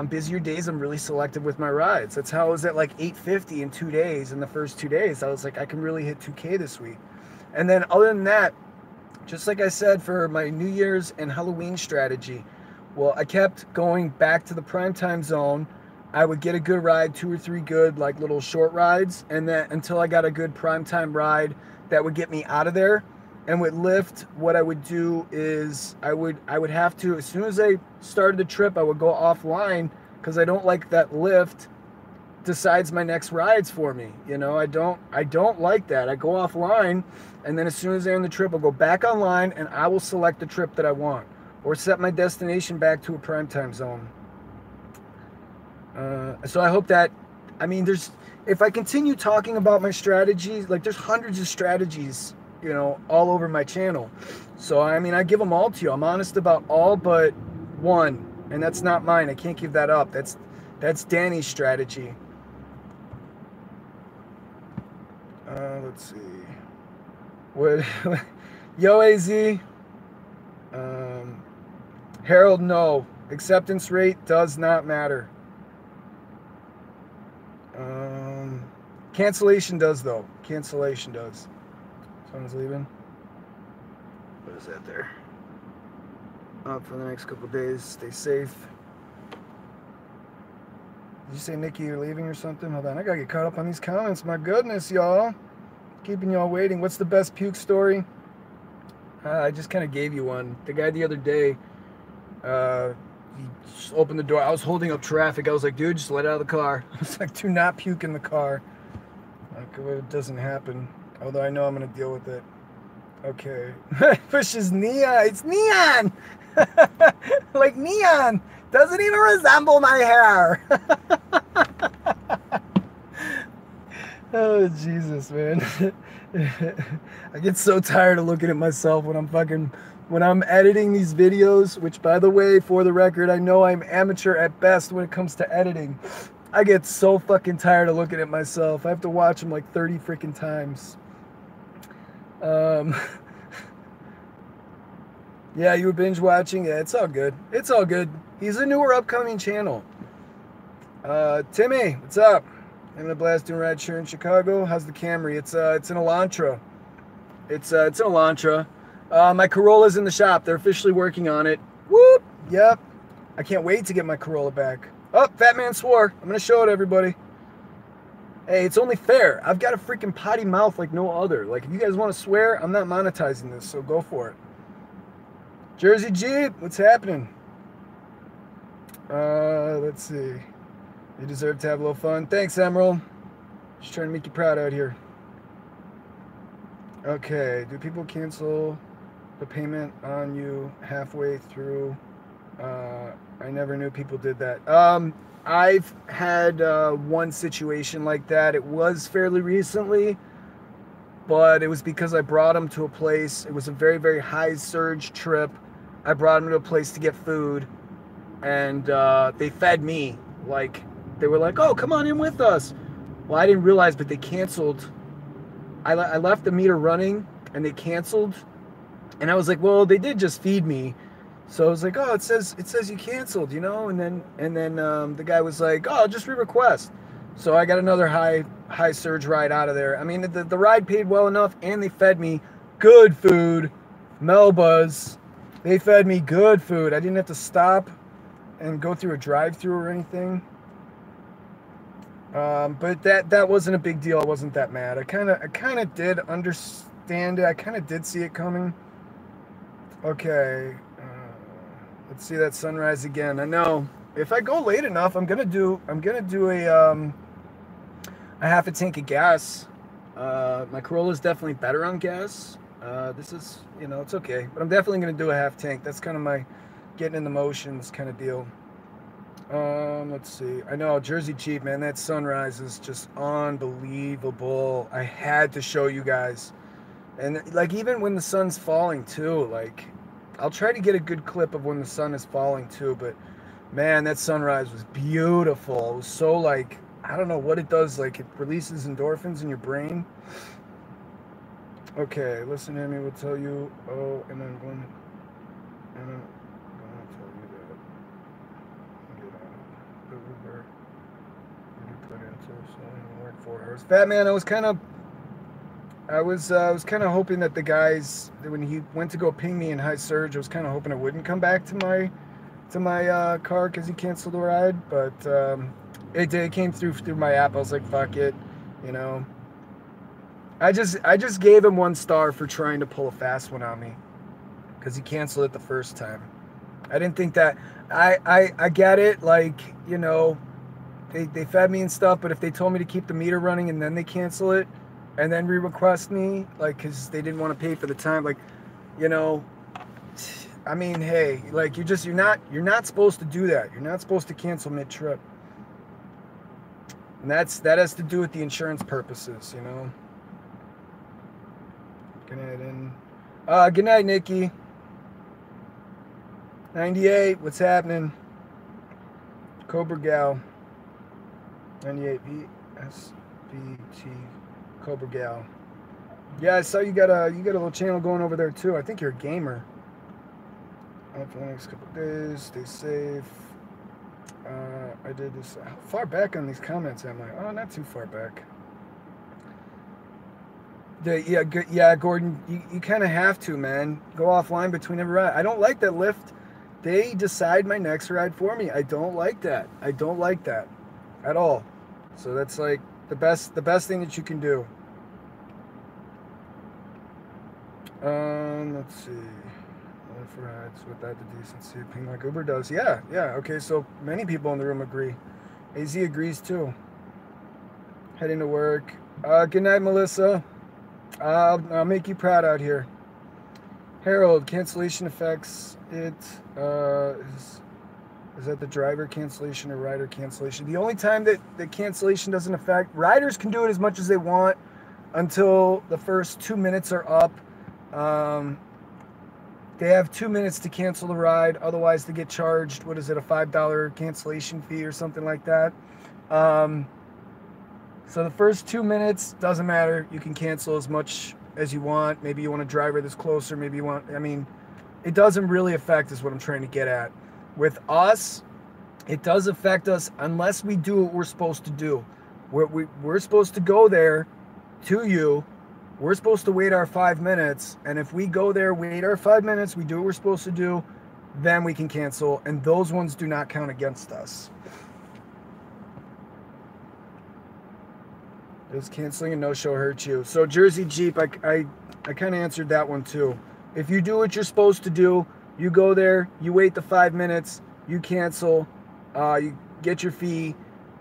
busier days, I'm really selective with my rides. That's how I was at like 850 in 2 days. In the first 2 days, I was like, I can really hit 2K this week. And then other than that, just like I said for my New Year's and Halloween strategy, well, I kept going back to the primetime zone. I would get a good ride, 2 or 3 good like little short rides, and then until I got a good primetime ride that would get me out of there. And with Lyft, what I would do is I would have to, as soon as I started the trip, I would go offline because I don't like that Lyft decides my next rides for me. You know, I don't like that. I go offline, and then as soon as I end the trip, I'll go back online and I will select the trip that I want or set my destination back to a primetime zone. So I hope that, I mean, if I continue talking about my strategies, like there's hundreds of strategies, you know, all over my channel. So, I mean, I give them all to you. I'm honest about all but one, and that's not mine. I can't give that up. That's Danny's strategy. Let's see. What? Yo, AZ. Harold, no. Acceptance rate does not matter. Cancellation does, though. Cancellation does. Someone's leaving. What is that there? Up for the next couple days. Stay safe. Did you say, Nikki, you're leaving or something? Hold on. I gotta get caught up on these comments. My goodness, y'all. Keeping y'all waiting. What's the best puke story? I just kind of gave you one. The guy the other day, he just opened the door. I was holding up traffic. I was like, dude, just let out of the car. I was like, do not puke in the car. Like, it doesn't happen. Although I know I'm going to deal with it. Okay. Push is neon. It's neon! Like neon. Doesn't even resemble my hair. Oh, Jesus, man. I get so tired of looking at myself when I'm editing these videos, which, by the way, for the record, I know I'm amateur at best when it comes to editing. I get so fucking tired of looking at myself. I have to watch them like 30 freaking times. Yeah, you were binge watching? Yeah, it's all good. It's all good. He's a newer upcoming channel. Timmy, what's up? Having a blast doing ride share in Chicago. How's the Camry? It's an Elantra. It's an Elantra. My Corolla's in the shop. They're officially working on it. Whoop! Yep. I can't wait to get my Corolla back. Oh, Fat Man swore. I'm gonna show it to everybody. Hey, it's only fair. I've got a freaking potty mouth like no other. Like, if you guys want to swear, I'm not monetizing this, so go for it. Jersey Jeep, what's happening? Let's see. You deserve to have a little fun. Thanks, Emerald. Just trying to make you proud out here. Okay, do people cancel the payment on you halfway through? I never knew people did that. I've had one situation like that. It was fairly recently, but it was because I brought them to a place. It was a very, very high surge trip. I brought them to a place to get food, and they fed me. Like, they were like, oh, come on in with us. Well, I didn't realize, but they canceled. I left the meter running, and they canceled. And I was like, well, they did just feed me. So I was like, oh, it says you canceled, you know? And then the guy was like, oh, just re-request. So I got another high surge ride out of there. I mean, the ride paid well enough, and they fed me good food. Melba's. They fed me good food. I didn't have to stop and go through a drive-through or anything. But that wasn't a big deal. I wasn't that mad. I kind of did understand it. I kind of did see it coming. Okay. Let's see that sunrise again. I know if I go late enough, I'm gonna do a half a tank of gas. My Corolla is definitely better on gas. This is, you know, it's okay, but I'm definitely gonna do a half tank. That's kind of my getting in the motions kind of deal. Let's see. I know Jersey Jeep, man. That sunrise is just unbelievable. I had to show you guys, and like even when the sun's falling too, like. I'll try to get a good clip of when the sun is falling too, but man, that sunrise was beautiful. It was so like, I don't know what it does, like it releases endorphins in your brain. Okay, listen to me, we'll tell you, oh, and I'm going to tell you that. Get out. The Uber. You put into so work 4 hours. Fat Man, I was kind of hoping that the guys, when he went to go ping me in high surge, I was kind of hoping it wouldn't come back to my car because he canceled the ride. But it did. It came through my app. I was like, fuck it, you know. I just gave him 1 star for trying to pull a fast one on me because he canceled it the first time. I didn't think that. I get it. Like, you know, they fed me and stuff. But if they told me to keep the meter running and then they cancel it. And then re-request me, like, because they didn't want to pay for the time, like, you know, I mean, hey, like, you're not supposed to do that. You're not supposed to cancel mid-trip. And that has to do with the insurance purposes, you know. Good night, good night, Nikki. 98, what's happening? Cobra Gal. 98 VSBT. Cobra Gal. Yeah, I saw you got a little channel going over there too. I think you're a gamer. For the next couple of days, stay safe. I did this. How far back on these comments am I? Oh, not too far back. Yeah, Gordon, you kind of have to, man. Go offline between every ride. I don't like that Lyft. They decide my next ride for me. I don't like that. I don't like that at all. So that's like the best thing that you can do. Let's see. Only for rides without the decency of being like Uber does. Yeah, yeah. Okay, so many people in the room agree. AZ agrees too. Heading to work. Good night, Melissa. I'll make you proud out here. Harold, cancellation affects it. Is that the driver cancellation or rider cancellation? The only time that the cancellation doesn't affect, riders can do it as much as they want until the first 2 minutes are up. They have 2 minutes to cancel the ride. Otherwise, they get charged, what is it, a $5 cancellation fee or something like that. So the first 2 minutes, doesn't matter. You can cancel as much as you want. Maybe you want a driver that's closer. Maybe you want, I mean, it doesn't really affect is what I'm trying to get at. With us, it does affect us unless we do what we're supposed to do. We're supposed to go there to you. We're supposed to wait our 5 minutes. And if we go there, wait our 5 minutes, we do what we're supposed to do, then we can cancel. And those ones do not count against us. Does canceling a no-show hurt you? So Jersey Jeep, I kind of answered that one too. If you do what you're supposed to do, you go there, you wait the 5 minutes, you cancel, you get your fee,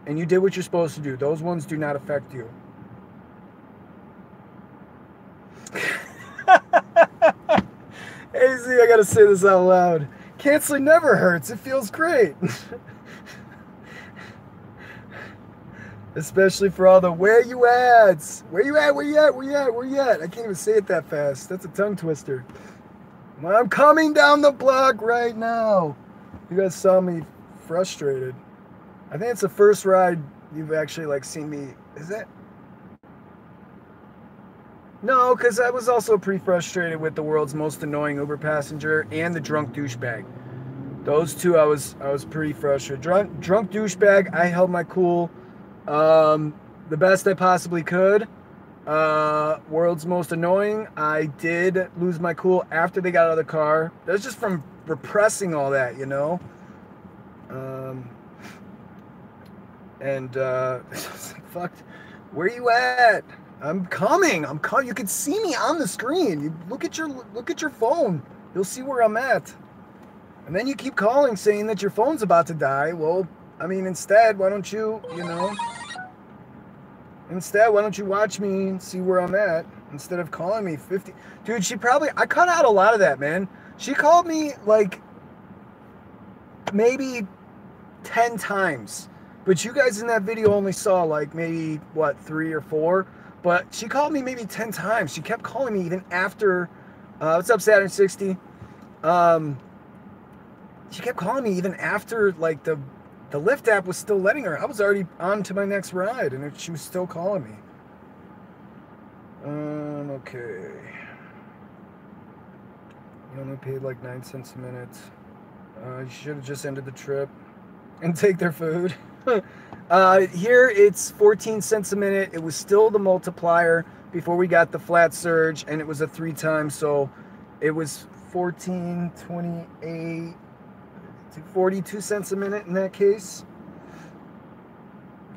and you did what you're supposed to do. Those ones do not affect you. AZ, I gotta say this out loud. Canceling never hurts. It feels great. Especially for all the where you at? Where you at? Where you at? Where you at? Where you at? I can't even say it that fast. That's a tongue twister. I'm coming down the block right now. You guys saw me frustrated. I think it's the first ride you've actually like seen me. Is it? No, because I was also pretty frustrated with the world's most annoying Uber passenger and the drunk douchebag. Those two, I was pretty frustrated. Drunk douchebag, I held my cool. The best I possibly could. World's most annoying, I did lose my cool after they got out of the car. That's just from repressing all that, you know. Fucked. Where you at? I'm coming. You can see me on the screen. You look at your phone. You'll see where I'm at. And then you keep calling saying that your phone's about to die. Well, I mean, instead, why don't you watch me and see where I'm at instead of calling me 50. Dude, I cut out a lot of that, man. She called me like maybe 10 times. But you guys in that video only saw like maybe, 3 or 4? But she called me maybe 10 times. She kept calling me even after, what's up, Saturn 60? She kept calling me even after like the Lyft app was still letting her. I was already on to my next ride, and she was still calling me. Okay. You only paid like 9 cents a minute. You should have just ended the trip and take their food. Here it's 14 cents a minute. It was still the multiplier before we got the flat surge, and it was a 3 times, so it was 14, 28... 42 cents a minute in that case,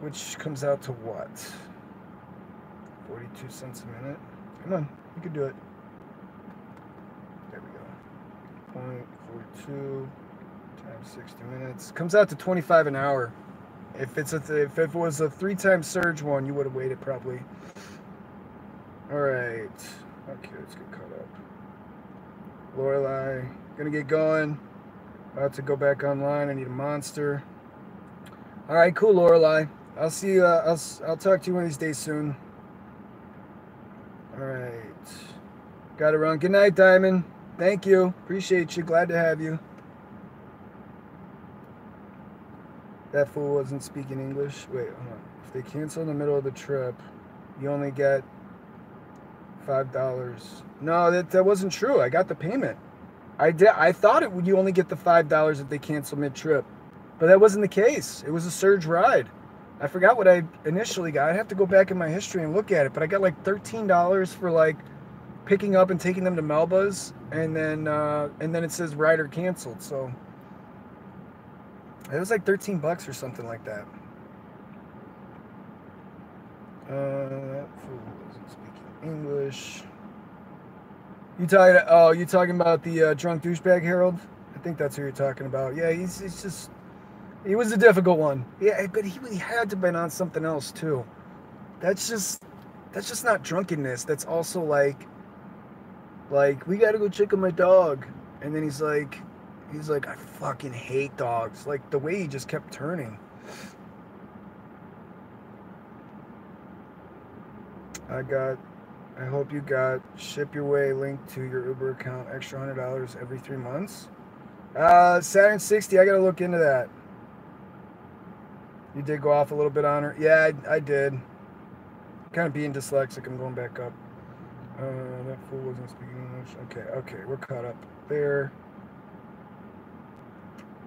which comes out to what? 42 cents a minute. Come on, you can do it. There we go. 0.42 times 60 minutes comes out to 25 an hour. If it was a 3 times surge one, you would have waited probably. All right. Okay, let's get caught up. Lorelei, gonna get going. About to go back online. I need a monster. All right, cool, Lorelei. I'll see you. I'll talk to you one of these days soon. All right. Got to run. Good night, Diamond. Thank you. Appreciate you. Glad to have you. That fool wasn't speaking English. Wait, hold on. If they cancel in the middle of the trip, you only get $5. No, that wasn't true. I got the payment. I thought you only get the $5 if they cancel mid-trip, but that wasn't the case. It was a surge ride. I forgot what I initially got. I'd have to go back in my history and look at it, but I got like $13 for like picking up and taking them to Melba's, and then it says rider canceled. So it was like 13 bucks or something like that. That fool wasn't speaking English. You talking about the drunk douchebag Harold? I think that's who you're talking about. Yeah, he's just he was a difficult one. Yeah, but he had to been on something else too. That's just that's just not drunkenness. That's also like we gotta go check on my dog, and then he's like I fucking hate dogs. Like the way he just kept turning. I got. I hope you got ship your way link to your Uber account. Extra $100 every 3 months. Saturn 60. I gotta look into that. You did go off a little bit on her. Yeah, I did. Kind of being dyslexic. I'm going back up. That fool wasn't speaking English. Okay, we're caught up there.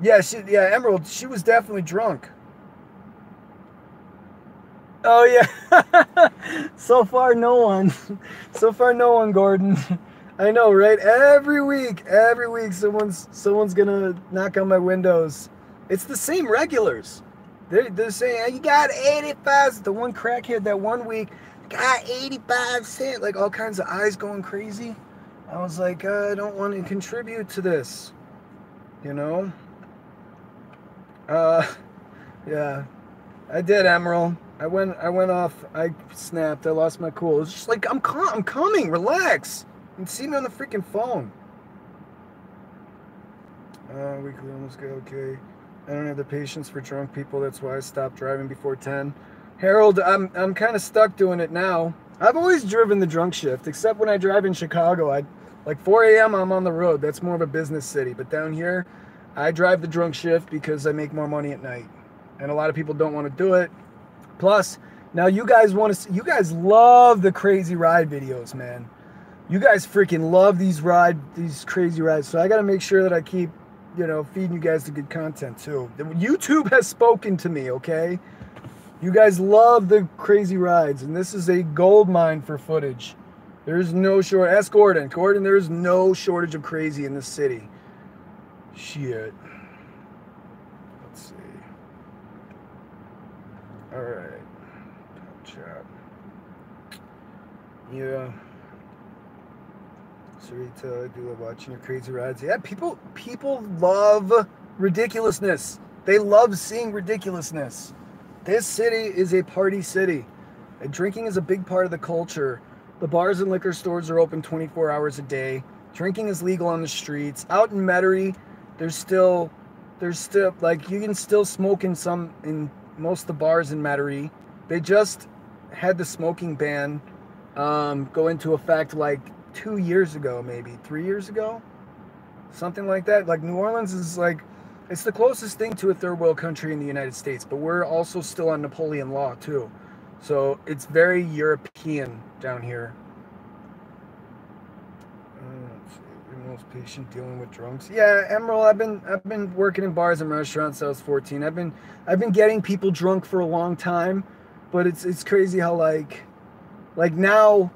Yeah, Emerald. She was definitely drunk. Oh yeah. So far, no one. So far, no one, Gordon. I know, right? Every week, someone's gonna knock on my windows. It's the same regulars. They're saying, "Hey, you got 85." The one crackhead that one week got 85 cents. Like all kinds of eyes going crazy. I was like, I don't want to contribute to this. You know? Uh, yeah. I did, Emerald. I went off. I snapped. I lost my cool. It's just like I'm coming. Relax. You can see me on the freaking phone. Weekly almost got okay. I don't have the patience for drunk people. That's why I stopped driving before 10. Harold, I'm kind of stuck doing it now. I've always driven the drunk shift, except when I drive in Chicago. I like 4 a.m. I'm on the road. That's more of a business city. But down here, I drive the drunk shift because I make more money at night, and a lot of people don't want to do it. Plus, now you guys want to. You guys love the crazy ride videos, man. You guys freaking love these crazy rides. So I got to make sure that I keep, feeding you guys the good content too. YouTube has spoken to me, okay? You guys love the crazy rides, and this is a gold mine for footage. There's no short. Ask Gordon. Gordon, there's no shortage of crazy in this city. Shit. Let's see. All right. Chat. Yeah. Sarita, I do love watching your crazy rides. Yeah, people love ridiculousness. They love seeing ridiculousness. This city is a party city. And drinking is a big part of the culture. The bars and liquor stores are open 24 hours a day. Drinking is legal on the streets. Out in Metairie, there's still like you can still smoke in most of the bars in Metairie. They just had the smoking ban go into effect like 2 years ago, maybe 3 years ago, something like that. Like New Orleans is like, it's the closest thing to a third world country in the United States, but we're also still on Napoleon law too, so it's very European down here. Let's see, you're most patient dealing with drunks. Yeah, Emerald, I've been working in bars and restaurants since I was 14. I've been getting people drunk for a long time, but it's crazy how like now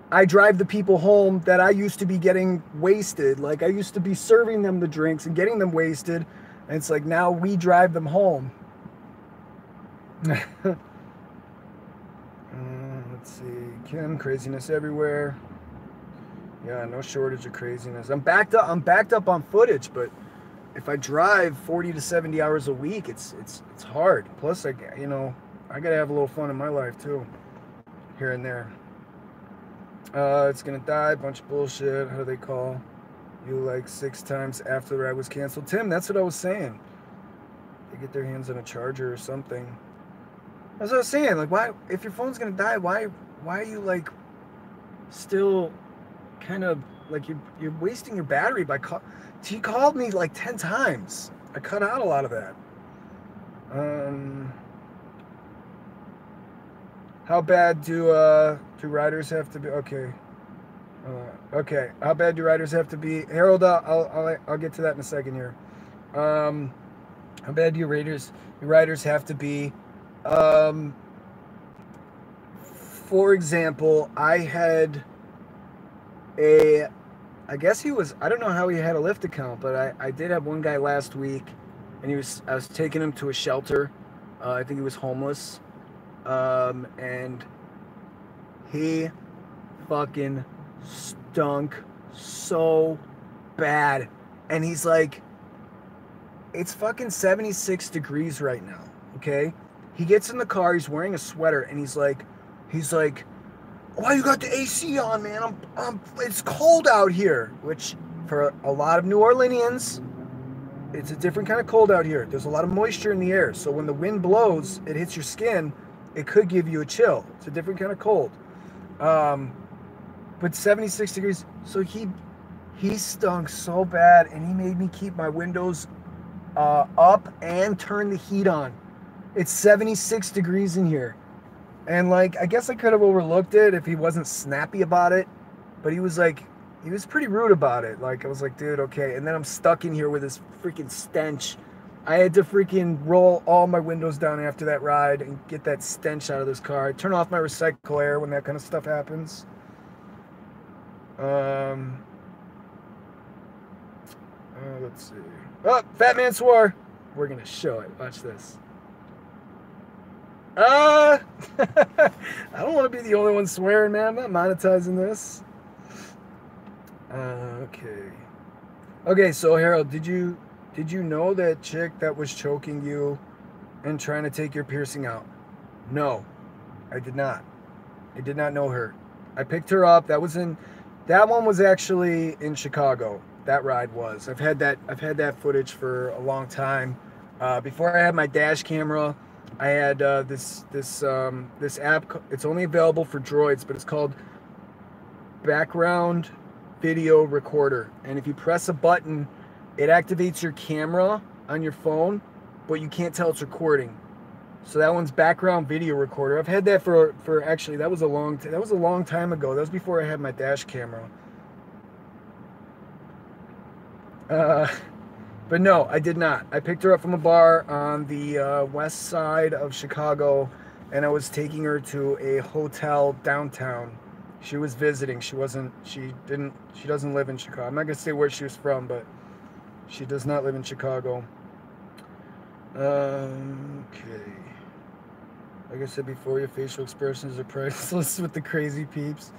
I drive the people home that I used to be getting wasted. Like I used to be serving them the drinks and getting them wasted. And it's like now we drive them home. Let's see. Kim, craziness everywhere. Yeah, no shortage of craziness. I'm backed up on footage, but if I drive 40 to 70 hours a week, it's hard. Plus I gotta have a little fun in my life too. Here and there. It's gonna die, bunch of bullshit. How do they call you like 6 times after the ride was canceled? Tim, that's what I was saying. They get their hands on a charger or something. That's what I was saying. Like, why, if your phone's gonna die, why are you like still kind of like you're wasting your battery by She called me like 10 times. I cut out a lot of that. How bad do riders have to be? Okay. Okay. How bad do riders have to be? Harold, I'll get to that in a second here. How bad do your riders have to be? For example, I had I guess I don't know how he had a Lyft account, but I did have one guy last week, and I was taking him to a shelter. I think he was homeless. And he fucking stunk so bad. And he's like, it's fucking 76 degrees right now, okay? He gets in the car, he's wearing a sweater, and he's like, why you got the AC on, man? It's cold out here. Which, for a lot of New Orleanians, it's a different kind of cold out here. There's a lot of moisture in the air, so when the wind blows, it hits your skin, it could give you a chill. It's a different kind of cold. But 76 degrees, so he stunk so bad, and he made me keep my windows up and turn the heat on. It's 76 degrees in here. And like, I guess I could have overlooked it if he wasn't snappy about it, but he was pretty rude about it. Like, I was like, dude, okay. And then I'm stuck in here with this freaking stench. I had to freaking roll all my windows down after that ride and get that stench out of this car. I turn off my recycle air when that kind of stuff happens. Let's see. Oh, Fat Man swore. We're gonna show it. Watch this. I don't want to be the only one swearing, man. I'm not monetizing this. Okay, so Harold, did you know that chick that was choking you and trying to take your piercing out? No, I did not. I did not know her. I picked her up. That one was actually in Chicago. That ride was. I've had that footage for a long time. Before I had my dash camera, I had this app. It's only available for Droids, but it's called Background Video Recorder. And if you press a button, it activates your camera on your phone, but you can't tell it's recording. So that one's Background Video Recorder. I've had that for actually, that was a long time ago. That was before I had my dash camera. But no, I did not. I picked her up from a bar on the west side of Chicago, and I was taking her to a hotel downtown. She was visiting. She doesn't live in Chicago. I'm not gonna say where she was from, but she does not live in Chicago. Okay. Like I said before, your facial expressions are priceless with the crazy peeps.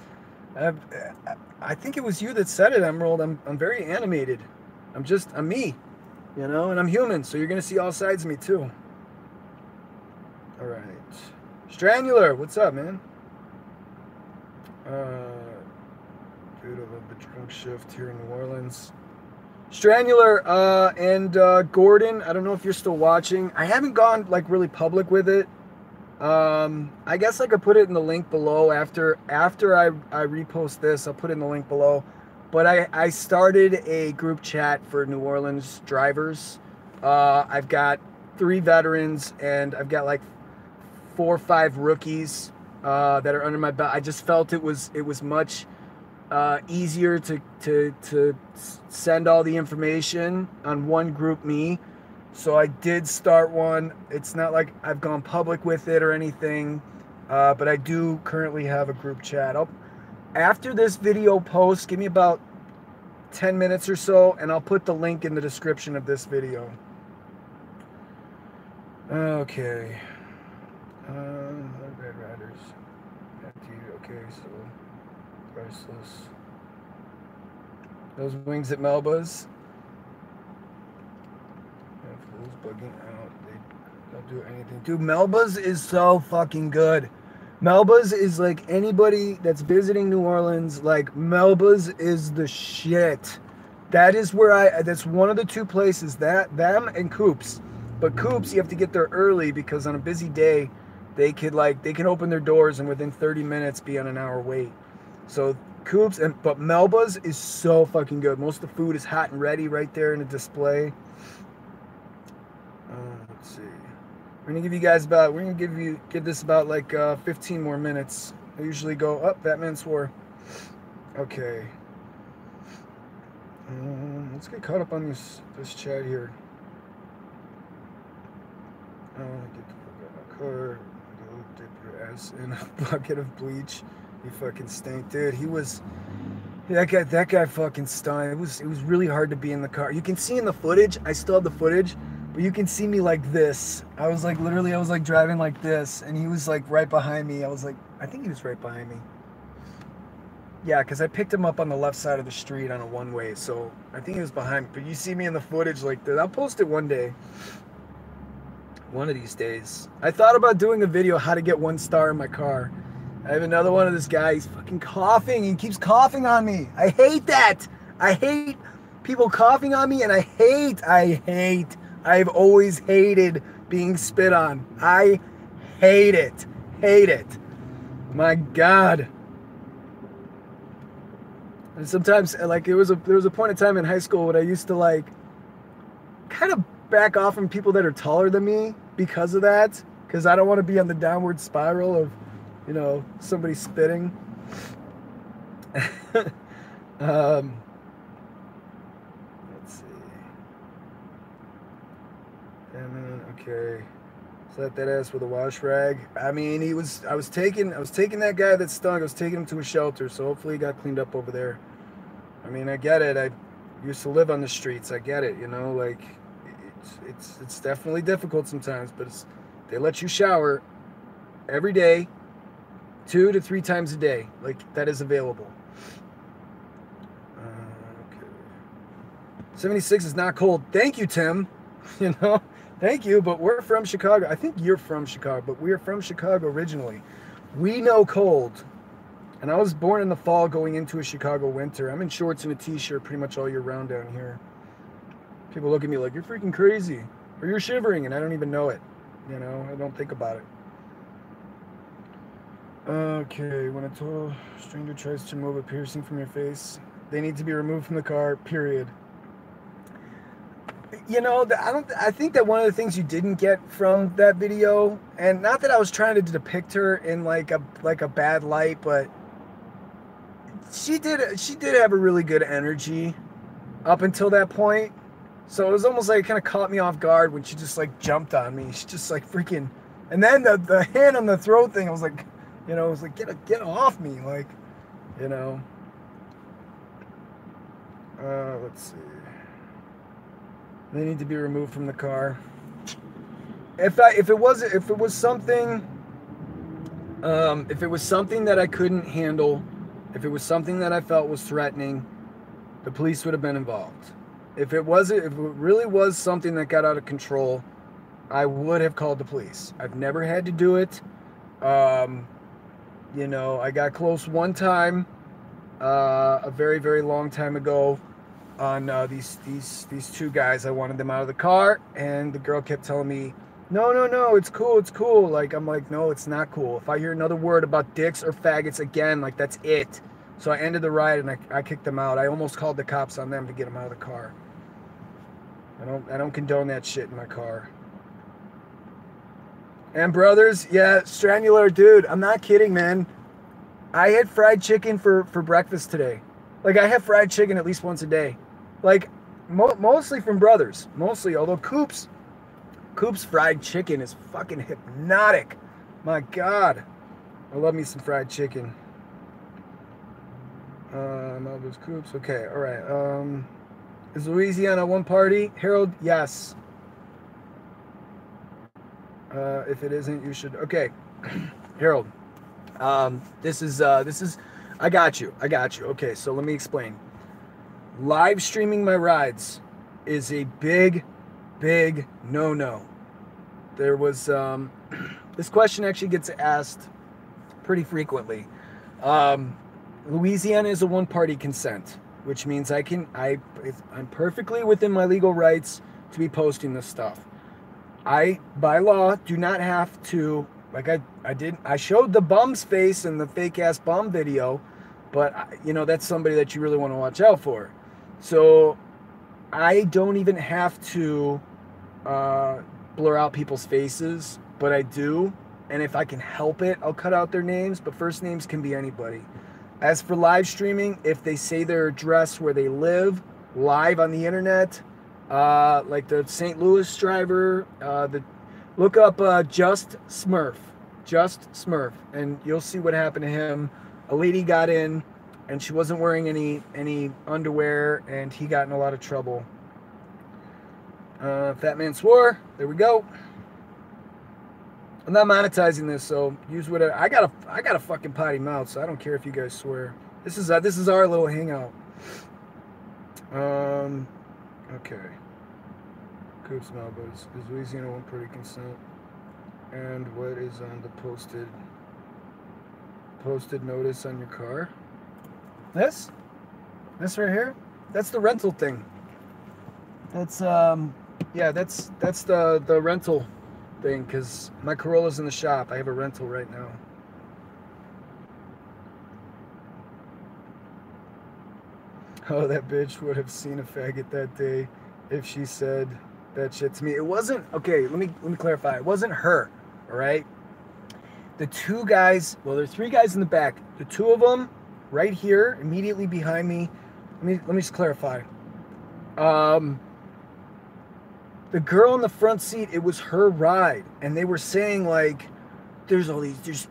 I think it was you that said it, Emerald. I'm very animated. I'm me, you know, and I'm human, so you're gonna see all sides of me too. All right, Stranular, what's up, man? Dude, I love the drunk shift here in New Orleans. Stranular and Gordon, I don't know if you're still watching. I haven't gone like really public with it. I guess I could put it in the link below after I repost this. I'll put it in the link below. But I started a group chat for New Orleans drivers. I've got 3 veterans and I've got like 4 or 5 rookies that are under my belt. I just felt it was much easier to send all the information on one GroupMe. So I did start one. It's not like I've gone public with it or anything, but I do currently have a group chat. After this video posts, give me about 10 minutes or so, and I'll put the link in the description of this video. Okay. Bad riders. Okay, so priceless. Those wings at Melba's. Fools bugging out. They don't do anything. Dude, Melba's is so fucking good. Melba's is like, anybody that's visiting New Orleans, like, Melba's is the shit. That is where that's one of the 2 places, them and Coops. But Coops, you have to get there early because on a busy day, they can open their doors and within 30 minutes be on an hour wait. So Coops, but Melba's is so fucking good. Most of the food is hot and ready right there in the display. Let's see. We're gonna give this about like 15 more minutes. I usually go up. Batman swore. Okay. Let's get caught up on this chat here. Get the fuck out of my car. Go dip your ass in a bucket of bleach. You fucking stink, dude. That guy fucking stunk. It was really hard to be in the car. You can see in the footage. I still have the footage. But you can see me like this. I was like driving like this, and he was like right behind me. I think he was right behind me. Yeah, because I picked him up on the left side of the street on a one-way, so I think he was behind me. But you see me in the footage like that. I'll post it one day. One of these days. I thought about doing a video how to get 1 star in my car. I have another one of this guy. He's fucking coughing. He keeps coughing on me. I hate that. I hate people coughing on me, and I've always hated being spit on. I hate it. Hate it. My God. And sometimes, like, there was a point in time in high school when I used to, like, kind of back off from people that are taller than me because of that. Because I don't want to be on the downward spiral of, you know, somebody spitting. Let's see. Okay. Slap that ass with a wash rag. I mean, I was taking that guy that stunk. I was taking him to a shelter, so hopefully he got cleaned up over there. I mean, I get it. I used to live on the streets. I get it, you know, like it's definitely difficult sometimes, but they let you shower every day, 2 to 3 times a day. Like, that is available. Okay. 76 is not cold. Thank you, Tim. You know, thank you, but we're from Chicago. I think you're from Chicago, but we're from Chicago originally. We know cold. And I was born in the fall going into a Chicago winter. I'm in shorts and a t-shirt pretty much all year round down here. People look at me like, you're freaking crazy. Or you're shivering, and I don't even know it. You know, I don't think about it. Okay, when a total stranger tries to remove a piercing from your face, they need to be removed from the car, period. You know, I think that one of the things you didn't get from that video, and not that I was trying to depict her in like a bad light, but she did have a really good energy up until that point. So it was almost like it kind of caught me off guard when she just like jumped on me. She just like freaking, and then the hand on the throat thing, I was like, you know, it was like, get off me, like, you know. Let's see. They need to be removed from the car. If it was something that I couldn't handle, if it was something that I felt was threatening, the police would have been involved. If it really was something that got out of control, I would have called the police. I've never had to do it. You know, I got close one time, a very, very long time ago, on these 2 guys. I wanted them out of the car, and the girl kept telling me, no, it's cool. Like, I'm like, no, it's not cool. If I hear another word about dicks or faggots again, like, that's it. So I ended the ride, and I kicked them out. I almost called the cops on them to get them out of the car. I don't condone that shit in my car. And brothers, yeah, Stranular, dude, I'm not kidding, man. I had fried chicken for breakfast today. Like, I have fried chicken at least once a day. Like, mostly from brothers. Mostly, although Coop's fried chicken is fucking hypnotic. My God. I love me some fried chicken. Melvin's Coops. Okay, all right. Is Louisiana one party? Harold, yes. If it isn't, you should. Okay, Harold. This is. I got you. Okay, so let me explain. Live streaming my rides is a big no-no. There was this question actually gets asked pretty frequently. Louisiana is a one-party consent, which means I'm perfectly within my legal rights to be posting this stuff. I, by law, do not have to, like I showed the bum's face in the fake-ass bum video, but, you know, that's somebody that you really want to watch out for. So I don't even have to blur out people's faces, but I do. And if I can help it, I'll cut out their names, but first names can be anybody. As for live streaming, if they say their address where they live live on the internet, like the St. Louis driver, look up Just Smurf, and you'll see what happened to him. A lady got in, and she wasn't wearing any underwear, and he got in a lot of trouble. Fat Man swore. There we go. I'm not monetizing this, so use whatever. I got a fucking potty mouth, so I don't care if you guys swear. This is our little hangout. Okay. Coops now, but is Louisiana one pretty consent? And what is on the posted notice on your car? This right here, that's the rental thing. That's yeah, that's the rental thing, because my Corolla's in the shop. I have a rental right now. Oh, that bitch would have seen a faggot that day if she said that shit to me. It wasn't, okay, let me clarify. It wasn't her, all right? The two guys, well, there's three guys in the back. The two of them right here, immediately behind me. Let me just clarify. The girl in the front seat, it was her ride, and they were saying like, there's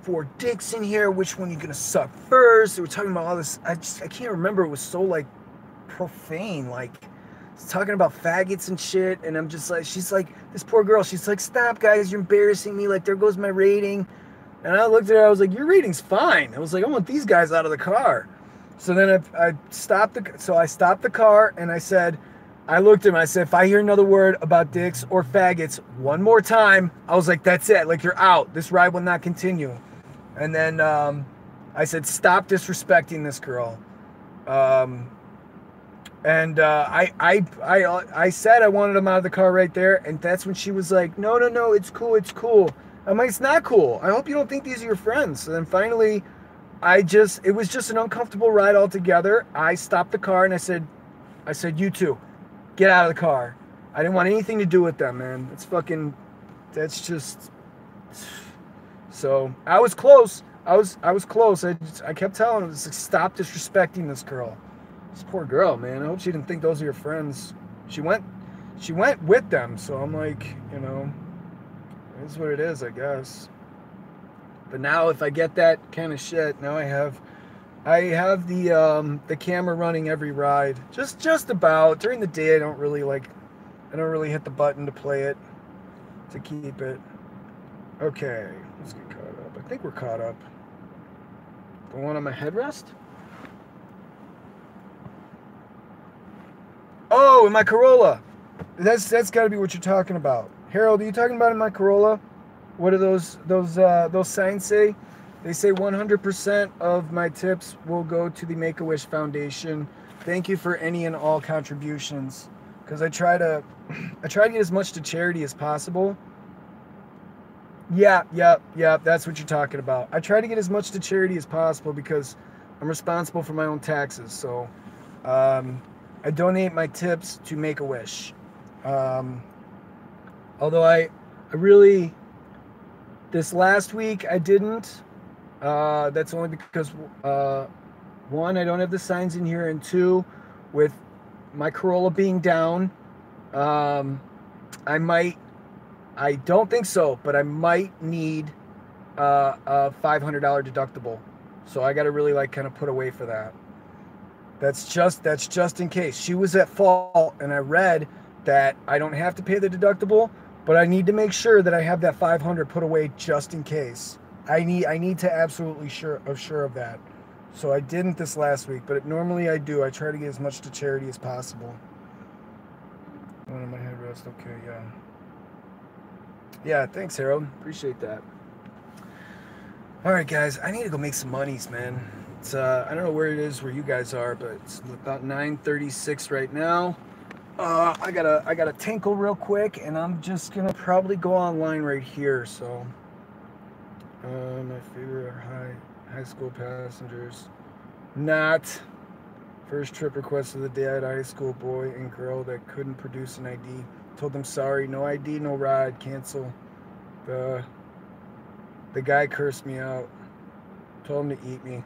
4 dicks in here. Which one you gonna suck first? They were talking about all this. I can't remember. It was so like profane, like it's talking about faggots and shit. And I'm just like, she's like, this poor girl. She's like, stop, guys, you're embarrassing me. Like, there goes my rating. And I looked at her. I was like, your rating's fine. I was like, I want these guys out of the car. So then I stopped the car, and I said, I looked at him, I said, if I hear another word about dicks or faggots one more time, I was like, that's it. Like, you're out. This ride will not continue. And then I said, stop disrespecting this girl. I said I wanted him out of the car right there, and that's when she was like, no, it's cool. I'm like, it's not cool. I hope you don't think these are your friends. So then finally, it was just an uncomfortable ride altogether. I stopped the car, and I said, you two, get out of the car. I didn't want anything to do with them, man. That's just. So I was close. I was close. I kept telling him, stop disrespecting this girl. This poor girl, man. I hope she didn't think those are your friends. She went with them. So I'm like, it is what it is, I guess. But now if I get that kind of shit, now I have the camera running every ride. Just about. During the day I don't really hit the button to play it, to keep it. Okay, let's get caught up. I think we're caught up. The one on my headrest? Oh, in my Corolla. That's got to be what you're talking about. Harold, are you talking about in my Corolla? What do those signs say? They say 100% of my tips will go to the Make-A-Wish Foundation. Thank you for any and all contributions, because I try to get as much to charity as possible. Yeah, that's what you're talking about. I try to get as much to charity as possible because I'm responsible for my own taxes. So I donate my tips to Make-A-Wish. Although I really, this last week I didn't. That's only because, one, I don't have the signs in here, and two, with my Corolla being down, I don't think so, but I might need a $500 deductible. So I got to really kind of put away for that. That's just in case. She was at fault, and I read that I don't have to pay the deductible, but I need to make sure that I have that 500 put away just in case. I need to absolutely sure of that. So I didn't this last week, but normally I do. I try to get as much to charity as possible. One on my headrest. Okay, yeah. Yeah, thanks, Harold. Appreciate that. All right, guys. I need to go make some monies, man. It's I don't know where it is where you guys are, but it's about 9:36 right now. I gotta tinkle real quick, and I'm just gonna probably go online right here. So, my favorite are high school passengers. Not first trip request of the day. I had a high school boy and girl that couldn't produce an ID. Told them sorry, no ID, no ride, cancel. The guy cursed me out. Told him to eat me.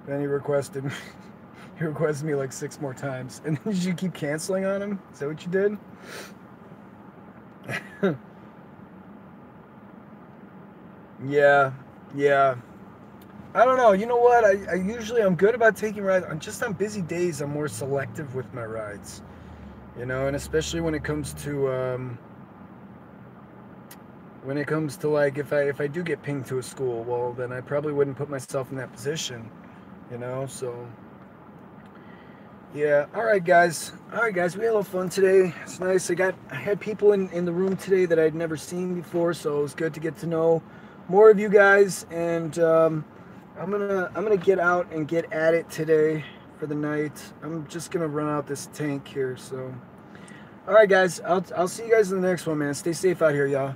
Then he requested me like 6 more times. And then did you keep canceling on him? Is that what you did? Yeah. I don't know. You know what? I'm good about taking rides. On busy days, I'm more selective with my rides. And especially when it comes to like if I do get pinged to a school, well, then I probably wouldn't put myself in that position. you know. So yeah, all right guys, we had a little fun today. It's nice. I had people in the room today that I'd never seen before, so it was good to get to know more of you guys. And I'm gonna get out and get at it today for the night. I'm just gonna run out this tank here. So all right guys, I'll see you guys in the next one, man. Stay safe out here, y'all.